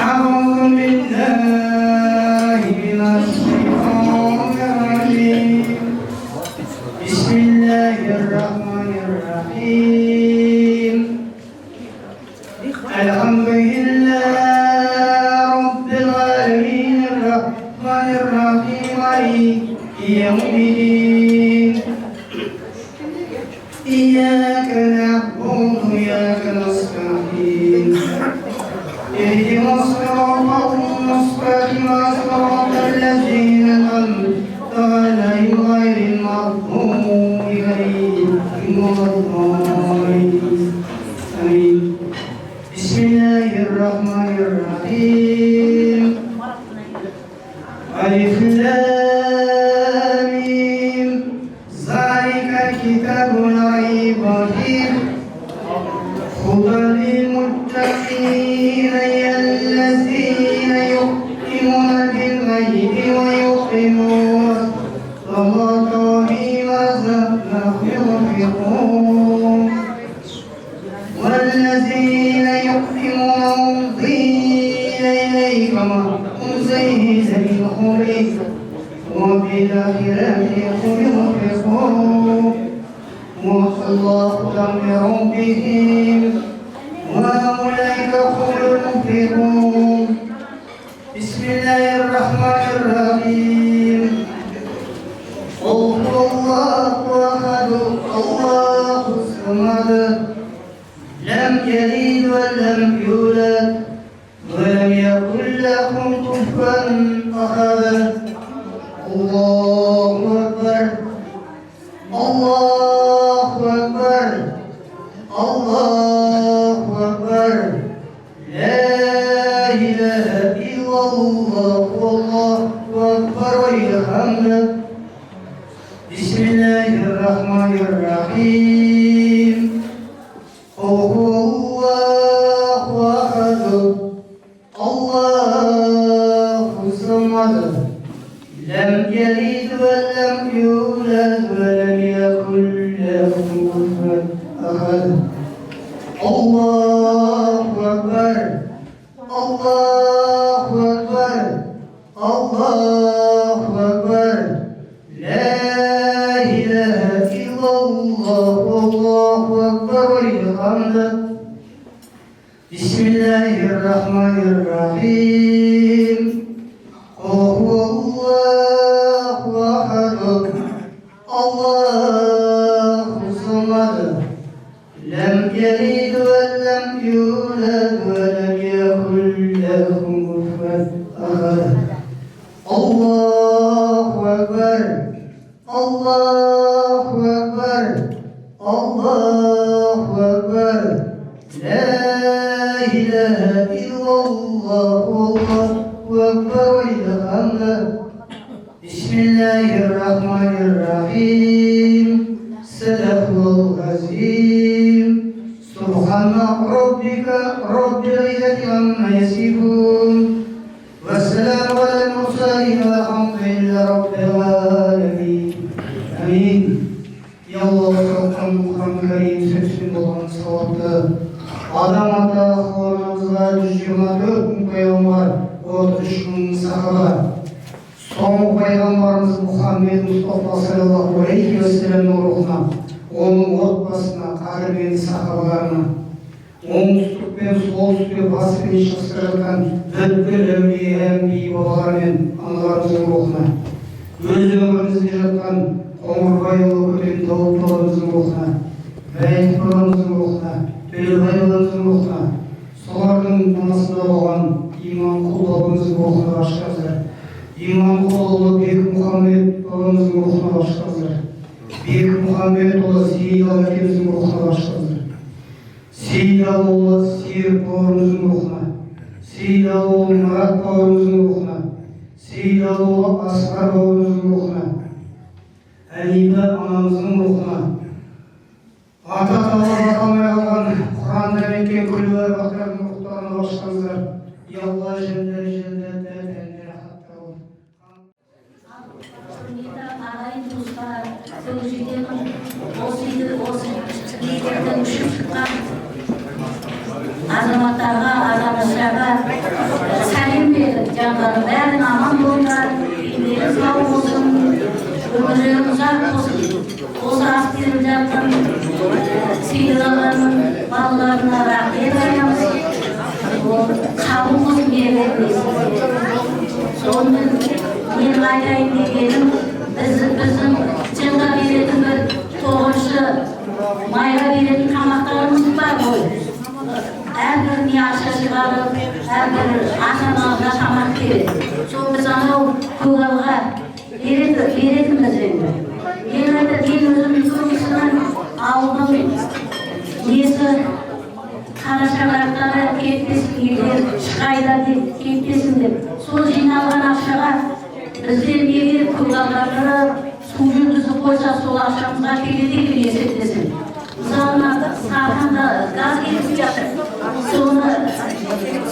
أعوذ بالله من الشيطان الرجيم بسم الله الرحمن الرحيم الحمد لله رب العالمين الرحمن الرحيم مالك يوم الدين إياك نعبد وإياك نستعين اهدنا الصراط المستقيم صراط الذين أنعمت عليهم غير المغضوب عليهم ولا الضالين آمين بسم الله الرحمن الرحيم ألف لام ميم ذلك الكتاب لا ريب فيه هدى للمتقين الذين يؤمنون بالغيب ويقيمون الصلاة ومما رزقناهم والذين يؤمنون أنزل إليك ما أنزل إليك وبالآخرة هم يوقنون والله أمر بهم وأولئك هم المفلحون بسم الله الرحمن الرحيم قل هو الله أحد الله الصمد لم يلد ولم يولد ولم يكن له كفوا أحد الله أكبر الله أكبر الله أكبر لا إله إلا الله والله أكبر والحمد بسم الله الرحمن الرحيم هو الله أحد الله الصمد لم يلد ولم يولد ولم يكن له كفوا أحد الله أكبر الله أكبر الله أكبر لا إله إلا الله والله أكبر والحمد بسم الله الرحمن الرحيم هو الله أحد الله الصمد لم يلد ولم يولد ولم يكن له كفوا أحد الله أكبر الله أكبر الله أكبر لا إله إلا الله والله أكبر والحمد بسم الله الرحمن الرحيم صدق الله العظيم سبحان ربك رب العزة عما يصفون والسلام على المرسلين والحمد لله رب العالمين Karim сөзсін болған сауапты адам ата қылымызға 124 мың пайғамбар 33 мың сахаба соңғы пайғамбарымыз Мұхаммед Мұстафа саллаллаху алейхи уассаламның рухына оның отбасына қадірменді сахабаларына оңтүстік пен солтүстікке батыс пен шығыста жатқан бүткіл әулие әмби бабалар мен аналарымыздың рухына өз өмірімізде жатқан Қоңырбайұлы көтен тауыптарымыздың рухына Бәйет бабамыздың рухына Төлебай бабамыздың рухына солардың данасында болған Иманқұл бабамыздың рухына башқаздар Иманқұлұлы Бек Мұхаммед бабамыздың рухына башқаздар Бек Мұхаммедұлы Сейдал әкеміздің рухына башқаздар Сейдалұлы Серік бауырымыздың рухына Сейдалұлы Мұрат бауырымыздың рухына Сейдалұлы Асқар бауырымыздың рухына Әлиба анамыздың рухына ата-баба аталмай қалған Құран дәметкен күллі ұрпақтардың рухтарына башқаңыздар Ялла жәннат жәннат тәндері хаттауы Құрметті ағайын туыстар, көкжиденің осы лидердің үшіп шыққан азаматтарға, азаматшаға сәлем беріп, жандарым бәрін аман болыңдар, елдері сау болсын, өмірлерің ұзақ болсын. Осы ас беріп жатқан сейдаларының балаларына рахмет айтамыз. Қабыл болсын берілеміз. Сонымен мен айтайын дегенім, біздің жынға беретін бір 9-шы майға беретін тамақтарымыз бар ғой. Әрбіріне ақша шығарып, әрбір ата-аналарға тамақ береді. Сол біз анау көгалға беретінбіз енді. Мен өзімнің көмесінің ауылдың несі қара шаңырақтары кетпесін, елдер шығайда деп кетпесін деп. Сол жиналған ақшаға біздер неге көгалдарды су жүргізіп қойса сол ақшамызға келеді деп есептесін. Мысалына сарқанда газ кетіп жатыр.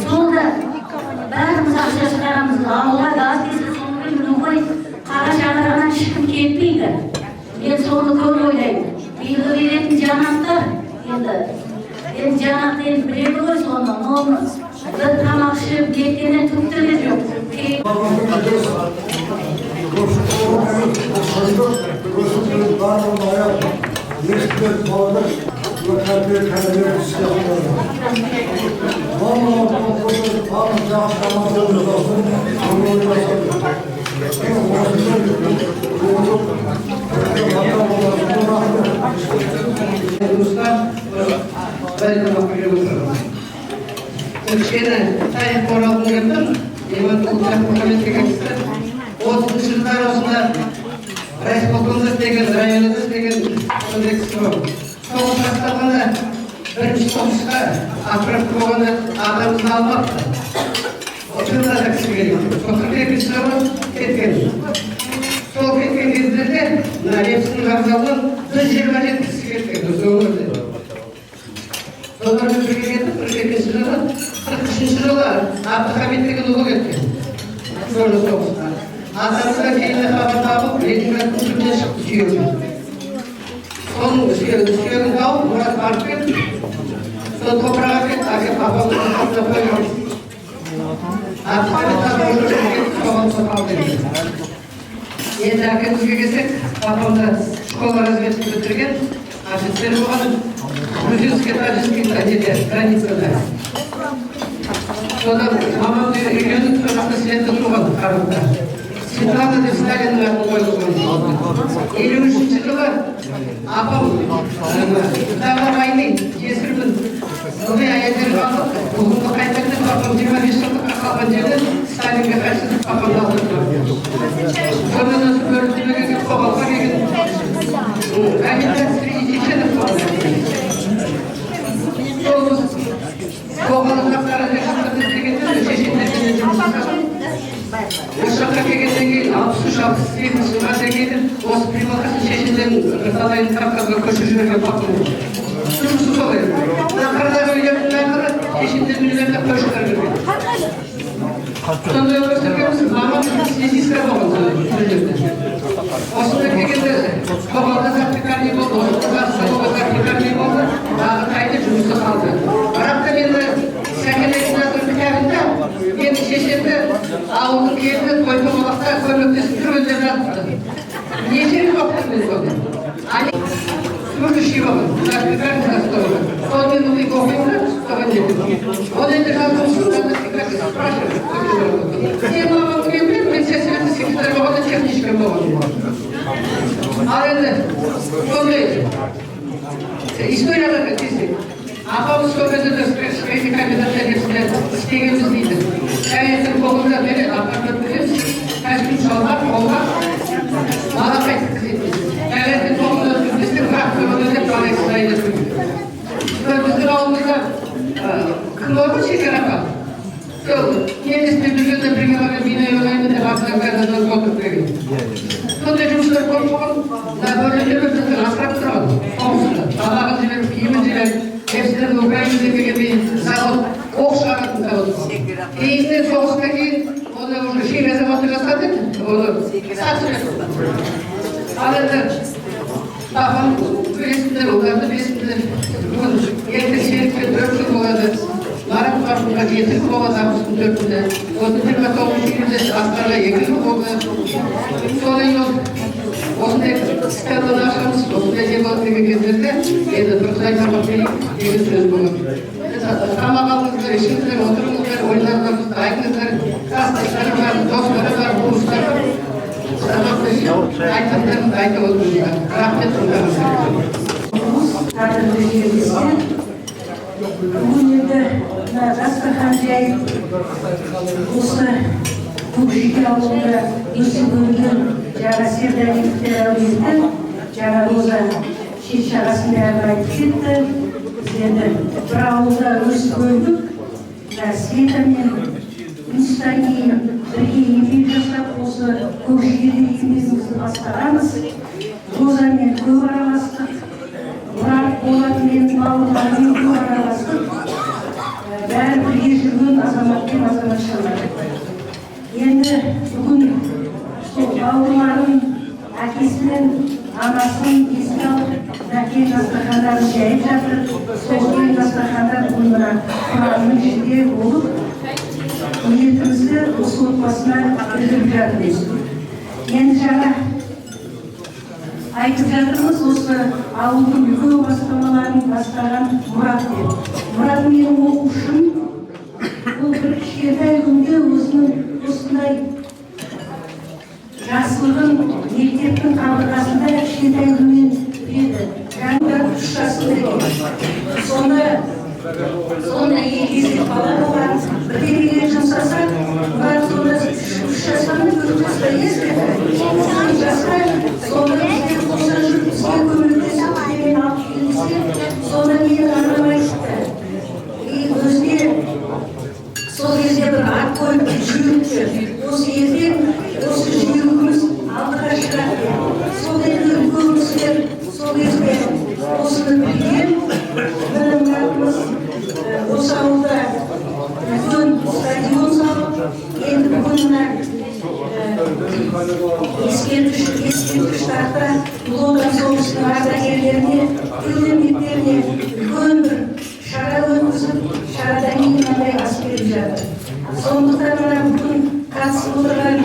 Сонда бәріміз ақша шығарамыз. Ауылға газ кетсе сонымен любой қара шаңырағынан ешкім кетпейді. Мен соны көп ойлаймын. Биылғы беретін жанақтар, енді жанақты енді біледі ғой соны. Оны бір тамақ ішіп кеткеннен түктігі жоқ. Кішкене тарих қорғалғым келдім. Иманқұл Мұхаммедке кәсті 30 жылдар осында райисполкомда істеген, районда істеген сондай кісі болып. Соғыс басталғанда бірінші соғысқа апарып болғанда адамымызды алмапты. Жылда да кісі келген. Сол 42 жылы кеткен. Сол кеткен кездерде мына Лепсінің вокзалынан 127 кісі кеткен. Өңірде. Солардың бірге кетіп, 42 жылы 43 жылы Абдухамид деген ұлы кеткен. Сол соғысқа. Атамызға кейінгі хабар тауып, Ленинградтың түбіне шықты сүйегін. Соның сүйегін тауып, Мұрат барып кетті. Сол топыраға кетті, әкеп апамыздың қасына қойған. Абдухамид тағы кетті, соған сопал кетті. Енді әкемізге келсек, апамда школа разведка бітірген, офицер болған, грузинский, таджикский границада. Содан мамамды үйленіп, сол жақта светті туған қарымда. Светлана деп Сталиннің атын қойылған. 53 жылы апам Второй войны жесірмін. Ылғи әйелдер қалып, ұлымды қайтарып, апам 25 жылдыққа қалған жерден Сталинге қарсы апамды алдырды. Сонан осы көрінтімеге келіп қоғалға келген. Комитет Ильиченов болған. Сол қоғалын қақтары жекшілікті істегендер шешендермен жұмыс осы жаққа келгеннен кейін 63-68 жылға келген осы примақасын шешендерін талайын Кавказға көшіп жіберген фактор. Жұмысы сол еді. Қырдағы үйлердің бәрі шешендердің үйлеріне көшіп берген. Сондай өсіргеніміз мамам связистка болған үйлерде. Осында келгенде қоғалда заттықарни болды, осында заттықарни болды. Он это надо спрашивать. Сен маған келмей, мен сесірді секретарь болғанда техничка болған. Ал енді, сондай историяға келсек, апамыз сол кезде строительный кабинетте істегенбіз дейді. Кәйеттің қолында береді, апармат береміз, кәсіпін салған, қолға, маған қайтып кізетміз. Кәйеттің қолында біздің тракторды деп қалай сылайды. Біздің ауылымызда кім болған шекараға? Сол, неміспен жүргенде бірге барып бидай ойлаймын деп автогардан отырып берген. Сондай жұмыстар болып болған, бөлімдер біздің асырап тұрған, соғысында. Далаға жіберіп, киімін жіберіп, Hepsinden Ukrayna'da gibi zavod, ok шығаратын zavod. Кейіннен соғысқа кейін, оны уже шек азаматы жасады, оны сатып жатыр. Ал енді тағам білесіңдер, оларды білесіңдер. Енді серікпен 4 жыл болады. Нарық қашуға 7 жыл болады августтың 4-інде. Осы 29 жылында асқарға 2 жыл болды. Содан осындай скандал ашамыз, осындай не болады деген кездерде, енді дұрыстай тамақ берейік деген сөз болады. Тамақ алыңыздар, ішіңіздер, отырыңыздар, ойларыңызды айтыңыздар, қастастары бар, достары бар, туыстары бар. Тамақты ішіп, айтқандарыңызды айтып отырыңыздар. Рахмет тыңдарыңыздар. Қадірлі жерлестер, бүгін енді дастархан жайып, осы көкшеге ауылында өсіп өрген жаңа сердәліктер әулеті, жаңа роза шет-шағасында айтып кетті. Біз енді бір ауылда өсіп өрдік, Света мен Мұстани бірге еңбек жасап, осы көкшеге де еңбегімізді бастағанбыз. Розамен көп араластық, Мұрат Болатмен, Мауылдармен көп араластық. Бәрі бірге жүрген азаматпен азаматшалар. Енді бүгін бауырларын, әкесінің, анасын еске алып, мәкен дастархандарын жайып жатыр. Сол дастархандар бұнына құрамның ішінде болып, ниетімізді осы отбасына білдіріп жатырмыз. Енді жаңа айтып жатырмыз, осы ауылдың көп бастамаларын бастаған Мұрат деп. Мұрат менің оқушым, ол бір кішкентай күнде өзінің осындай жасылығын мектептің қабырғасында кішкентай күннен біледі. Жаңында 3 жасында екен. Сонда егізет бала болған, бірдеңеге жұмсаса, Мұрат сонда 3 жасында 4 жаста естеді. Жасқа сонда бізге қоса жүріп, бізге көмектесіп, мен алып келдесе, сонда менің анам айтты. Өзіне сол кезде бір ат қойып жүріпті. Осы ертең осы жүрегіміз алдыға шығады. Сол енді үлкеніміздер сол кезде осыны білген. Менің Мұратымыз осы ауылда үлкен стадион салып, енді бүгінна ескерткіштарда ұлы отан соғысының ардагерлеріне, тыл еңбектеріне үлкен бір шара өткізіп, шарадан кейін мынандай ас беріп жатыр. Сондықтан мына бүгін қатысып отырған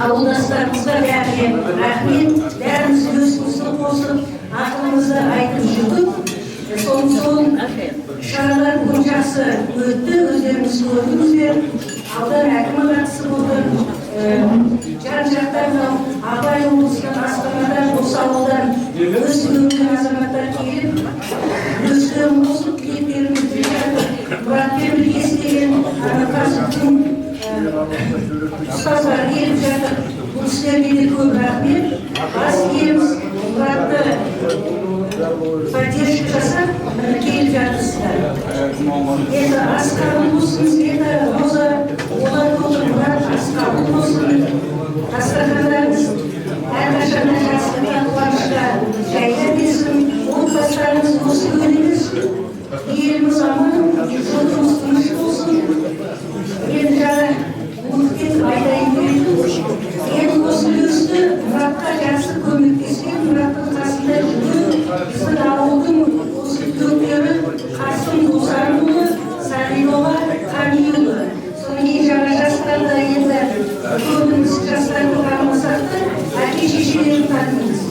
ауылдастарымызға бәріне рахмет. Бәріміз үлесімізді қосып, ақылымызды айтып жүрдік. Соның шаралар бүгін жақсы өтті, өздеріңіз көрдіңіздер. Аудан әкімі қатысып отыр. Жан-жақтан Абай облысынан, Астанадан, осы ауылдан өсіп өрген азаматтар келіп, өздерін қосып ниеттерін білдіріп жатыр. Мұратпен бірге істеген Қасымовтың ұстаздары келіп жатыр. Бұл кісілерге де көп рахмет. Бас иеміз Мұратты поддержка жасап, келіп жатырсыздар. Енді ас қабыл болсын, Света, Роза, олар отыр, Мұрат ас қабыл болсын. Дастархандарыңыз әрқашанда жақсы мен қуанышта жайда берсін. Отбасыларыңыз осы өніміз, еліміз аман, жұртымыз тыныш болсын. Енді жаңа ұмытып айтайын берейін. Енді осы үлесті Мұратқа жақсы көмектескен, Мұраттың қасында жүрген біздің ауылдың осы төңкері Қасым Досанұлы, Сағинова, Қамиұлы. Содан кейін жаңа жастарда енді көбіміз жастарды қарамасақ та, әке-шешелерін танымыз.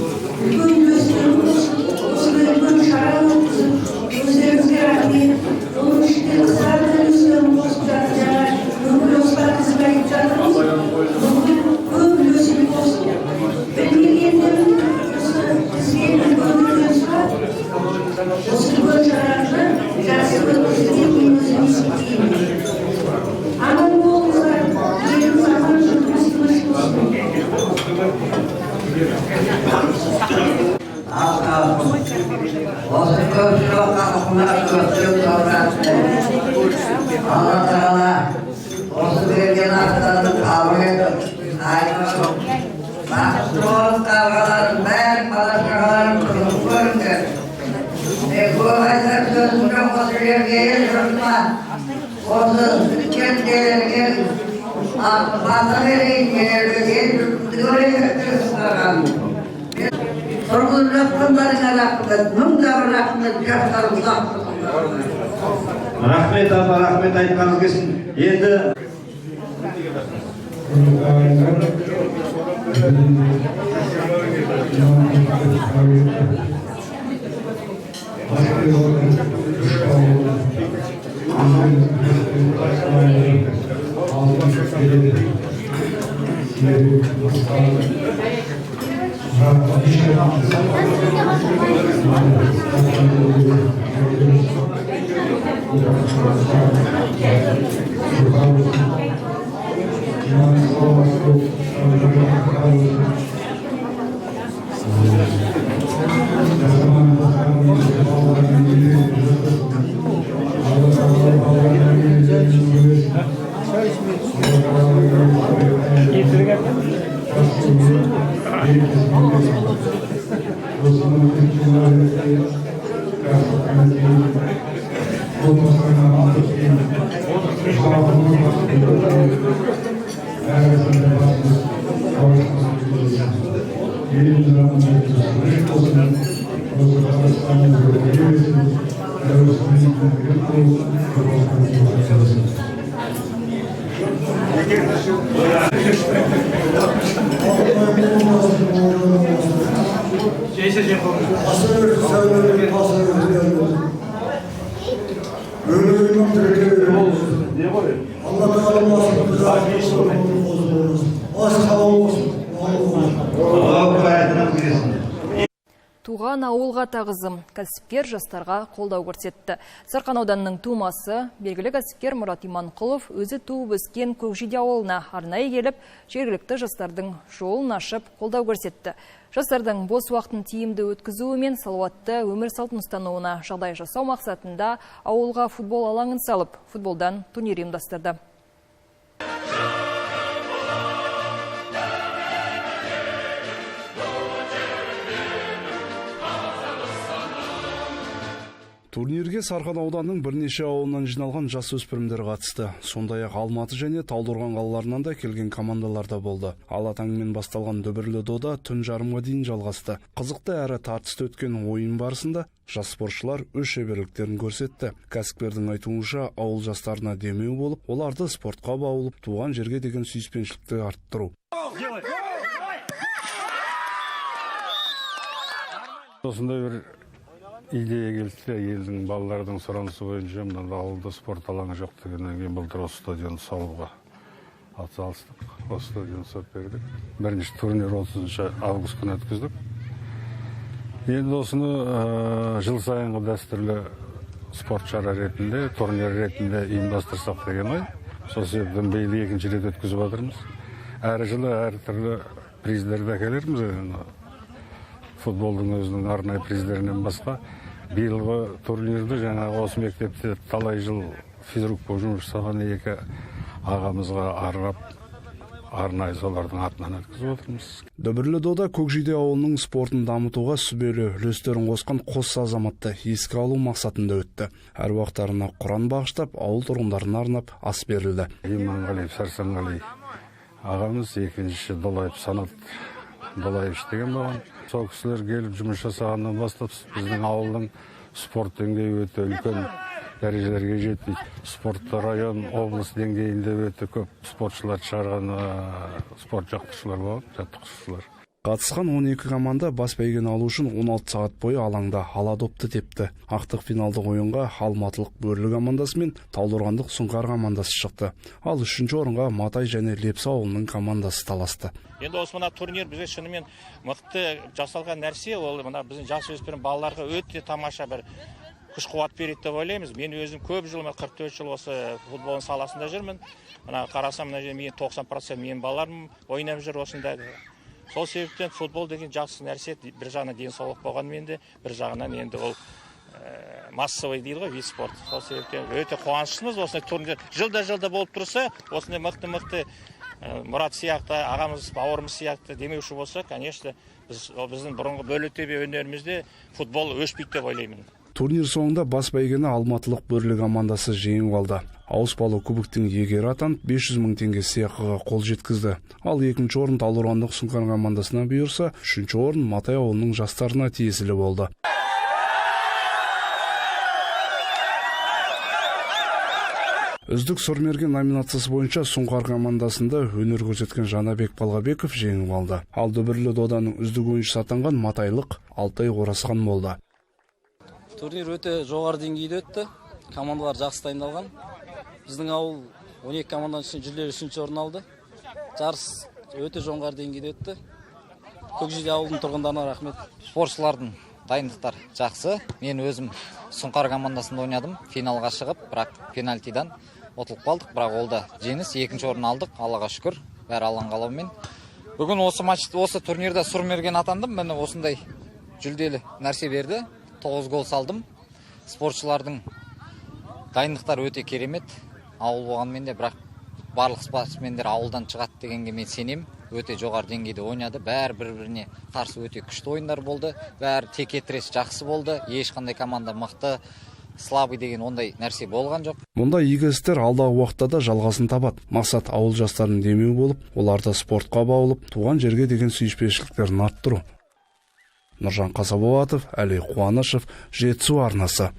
Үлкен үлестерін қосып, осындай үлкен шара өткізіп, өздеріңізге рахмет. Оның ішінде Осы үлкен шараны жақсы өткізуге аман болыңыздар, еліміз аман жұртымыз тыныш болсын. Осы көпшілік халқына көпшілік davratты. Алла Тағала осы берген ақтарын қабыл етіп, айтып, бақытты болып қалғандардың бәрі бала-шағаларын күтіп көріңдер. Көп айтар сөзім жоқ осы жерге ел жұртына, осы кентелерге бата берейін, ел жұртымды көрейін сұраған. Тұрғын жатқандарыңа рахмет, мыңда бір рахмет, жастар ұзақ тұрыңдар. Рахмет апа, рахмет айтқаныңыз келсін. Енді Туған ауылға тағызым кәсіпкер жастарға қолдау көрсетті. Сарқан ауданының тумасы, белгілі кәсіпкер Мұрат Иманқұлов өзі туып өскен Көкжиде ауылына арнайы келіп, жергілікті жастардың жолын ашып қолдау көрсетті. Жастардың бос уақытын тиімді өткізуі мен салауатты өмір салтын ұстануына жағдай жасау мақсатында ауылға футбол алаңын салып, футболдан турнир ұйымдастырды. Турнирге Сарқан ауданының бірнеше ауылынан жиналған жасөспірімдер қатысты. Сондай-ақ Алматы және Талдықорған қалаларынан да келген командалар да болды. Ала таңмен басталған дүбірлі дода түн жарымға дейін жалғасты. Қызықты әрі тартысты өткен ойын барысында жас спортшылар өз шеберліктерін көрсетті. Кәсіпкердің айтуынша, ауыл жастарына демеу болып, оларды спортқа баулып, туған жерге деген сүйіспеншілікті арттыру. Осындай бір идея келсе, елдің балалардың сұранысы бойынша мына ауылда спорт алаңы жоқ дегеннен кейін былтыр осы стадионды салуға атсалыстық. Осы стадионды салып бердік. Бірінші турнир 30 август күні өткіздік. Енді осыны жыл сайынғы дәстүрлі спорт шара ретінде, турнир ретінде ұйымдастырсақ деген ой. Сол себептен биыл екінші рет өткізіп жатырмыз. Әр жылы әртүрлі приздерді әкелерміз. Футболдың өзінің арнайы приздерінен басқа. Биылғы турнирді жаңағы осы мектепте талай жыл физрук болып жұмыс жасаған екі ағамызға арнап, арнайы солардың атынан өткізіп отырмыз. Дүбірлі дода Көкжиде ауылының спортын дамытуға сүбелі үлестерін қосқан қос азаматты еске алу мақсатында өтті. Әруақтарына Құран бағыштап, ауыл тұрғындарына арнап ас берілді. Иманғалиев Сәрсенғали ағамыз, екінші Долаев Санат Долаевич деген болған. Сол кісілер келіп жұмыс жасағаннан бастап біздің ауылдың спорт деңгейі өте үлкен дәрежелерге жетті. Спортты район, облыс деңгейінде өте көп спортшылар шығарған спорт жаттықтырушылар болған, жаттықтырушылар. Қатысқан 12 команда бас бәйгені алу үшін 16 сағат бойы алаңда ала допты тепті. Ақтық финалдық ойынға Алматылық Бөрлі командасы мен Талдықорғандық Сұңқар командасы шықты. Ал 3-ші орынға Матай және Лепсі ауылының командасы таласты. Енді осы мына турнир бізге шынымен мықты жасалған нәрсе, ол мына біздің жасөспірім балаларға өте тамаша бір күш-қуат береді деп ойлаймыз. Мен өзім көп жыл, 44 жыл осы футбол саласында жүрмін. Мына қарасам, мына мен 90% менің балаларым ойнап жүр осында. Сол себептен футбол деген жақсы нәрсе, бір жағынан денсаулық болғанмен де, бір жағынан енді ол массовый дейді ғой, вид спорт. Сол себептен өте қуаныштымыз. Осындай турнир жылда болып тұрса, осындай мықты Мұрат сияқты, ағамыз, бауырымыз сияқты демеуші болса, конечно, біздің бұрынғы Бөрлітөбе өнерімізде футбол өшпейді деп ойлаймын. Турнир соңында бас бәйгені Алматылық Бөрлі командасы жеңіп алды. Ауыспалы кубоктың иегері атанып 500 мың теңге сыйақыға қол жеткізді. Ал 2-ші орын Талдықорғандық Сұңқар командасына бұйырса, 3-ші орын Матай ауылының жастарына тиесілі болды. Үздік сұрмерген номинациясы бойынша Сұңқар командасында өнер көрсеткен Жанабек Балғабеков жеңіп алды. Ал дүбірлі доданың үздік ойыншысы атанған матайлық Алтай Оразхан болды. Турнир өте жоғары деңгейде өтті. Командалар жақсы дайындалған. Біздің ауыл 12 команданың ішінен жүлделі 3-ші орын алды. Жарыс өте жоғары деңгейде өтті. Көкжиде ауылының тұрғындарына рахмет. Спортшылардың дайындықтар жақсы. Мен өзім Сұңқар командасында ойнадым. Финалға шығып, бірақ пенальтидан ұтылып қалдық, бірақ ол да жеңіс. 2-ші орын алдық, Аллаға шүкір. Бәрі Алланың қалауымен. Бүгін осы турнирда сұрмерген атандым. Міне осындай жүлделі нәрсе берді. 9 гол салдым. Спортшылардың дайындықтар өте керемет. Ауыл болғанмен де, бірақ барлық спортсмендер ауылдан шығады дегенге мен сенем. Өте жоғары деңгейде ойнады. Бәрі бір-біріне қарсы өте күшті ойындар болды. Бәрі текетірес жақсы болды. Ешқандай команда мықты, слабый деген ондай нәрсе болған жоқ. Мұнда игі істер алдағы уақытта да жалғасын табады. Мақсат ауыл жастарын демеу болып, оларды спортқа баулып, туған жерге деген сүйіспеншіліктерін арттыру. Нұржан Қасаболатов, Әли Қуанышев, Жетісу арнасы.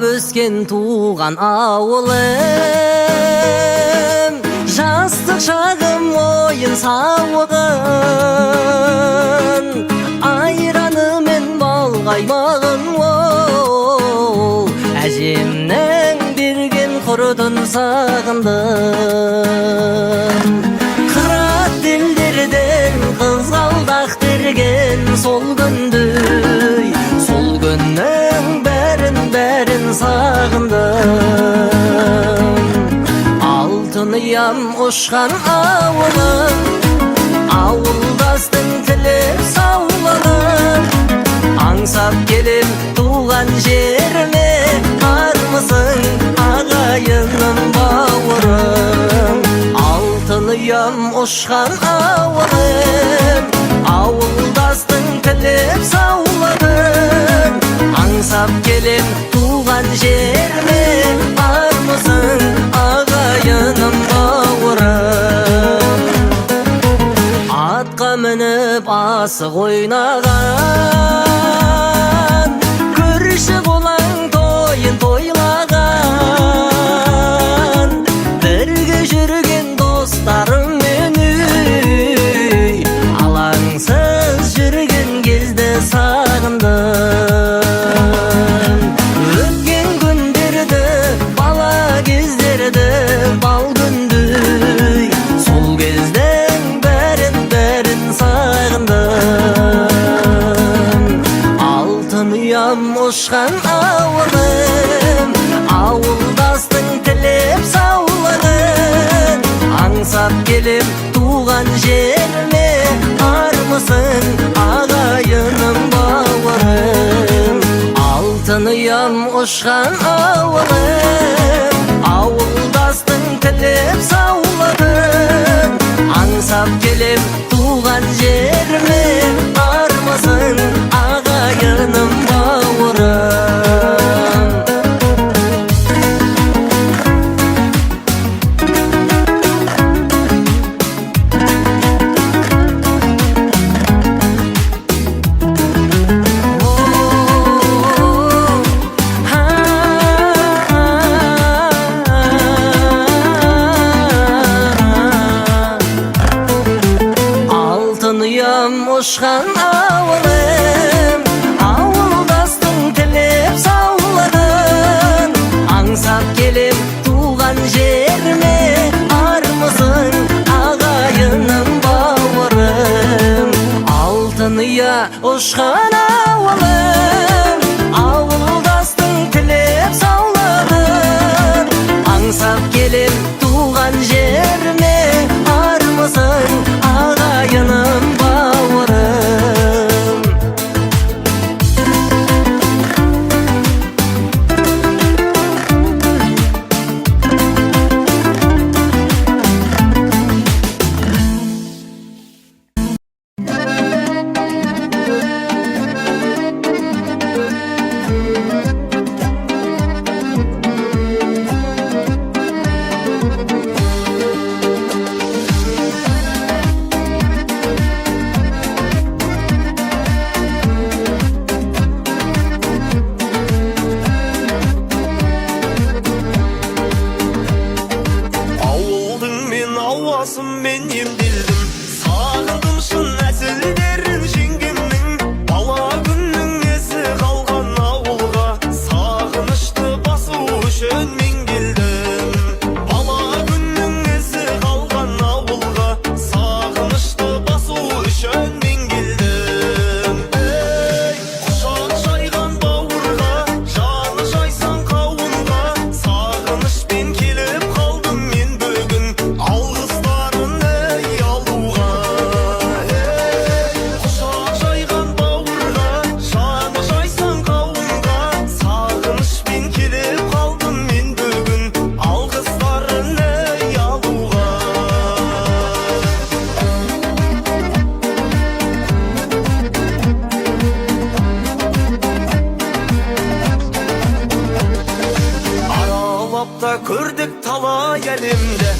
Өскен туған ауылым, жастық шағым ойын сауығын, айраны мен балғаймағын, әжемнің берген құртын сағындым. Қырат делдерден қызғалдақ терген сол күндей, сол күннің бәрін сағындым. Алтын ұям ұшқан ауылым, ауылдастың тілеп саулығын, аңсап келем туған жеріме, бармысың ағайыным бауырым. Алтын ұям ұшқан ауылым, ауылдастың тілеп саулығын, аңсап келем туған жеріме, бармысың ағайыным бауырым. Атқа мініп асық ойнаған, көрші қолаң тойын тойлаған, бірге жүрген достарыммен алаңсыз жүрген кезде сағындым. Өткен күндерді, бала кездерді, бал күндей, сол кездің бәрін сағындым. Алтын ұям ұшқан ауылым, ауылдастың тілеп саулығын, аңсап келем туған жеріме, бармысың ағайыным бауырым. Алтын ұям ұшқан ауылым, ауылдастың тілеп саулығын, аңсап келем туған жеріме, бармысың ағайыным бауырым. Ұшқан ауылым, ауылдастың тілеп саулығын, аңсап келем туған жеріме, армысың ағайыным бауырым. Алтын ұя ұшқан ауылым, ауылдастың тілеп саулығын, аңсап келем туған жеріме, армысың ағайыным бауырым. Мен емделдім, сағындым шын әсілдерін жеңгемнің, бала күннің есі қалған ауылға, сағынышты басу үшін мен келдім. Бала күннің есі қалған ауылға, сағынышты басу үшін мен келдім. Құшақ жайған бауырға, жаны жайсан қауынға, сағынышпен келіп қалдым мен бүгін, алғыстарын алуға. Құшақ жайған бауырға, жаны жайсан қауынға, сағынышпен келіп қалдым мен бүгін, алғыстарын алуға. Аралап та көрдік талай әлемді,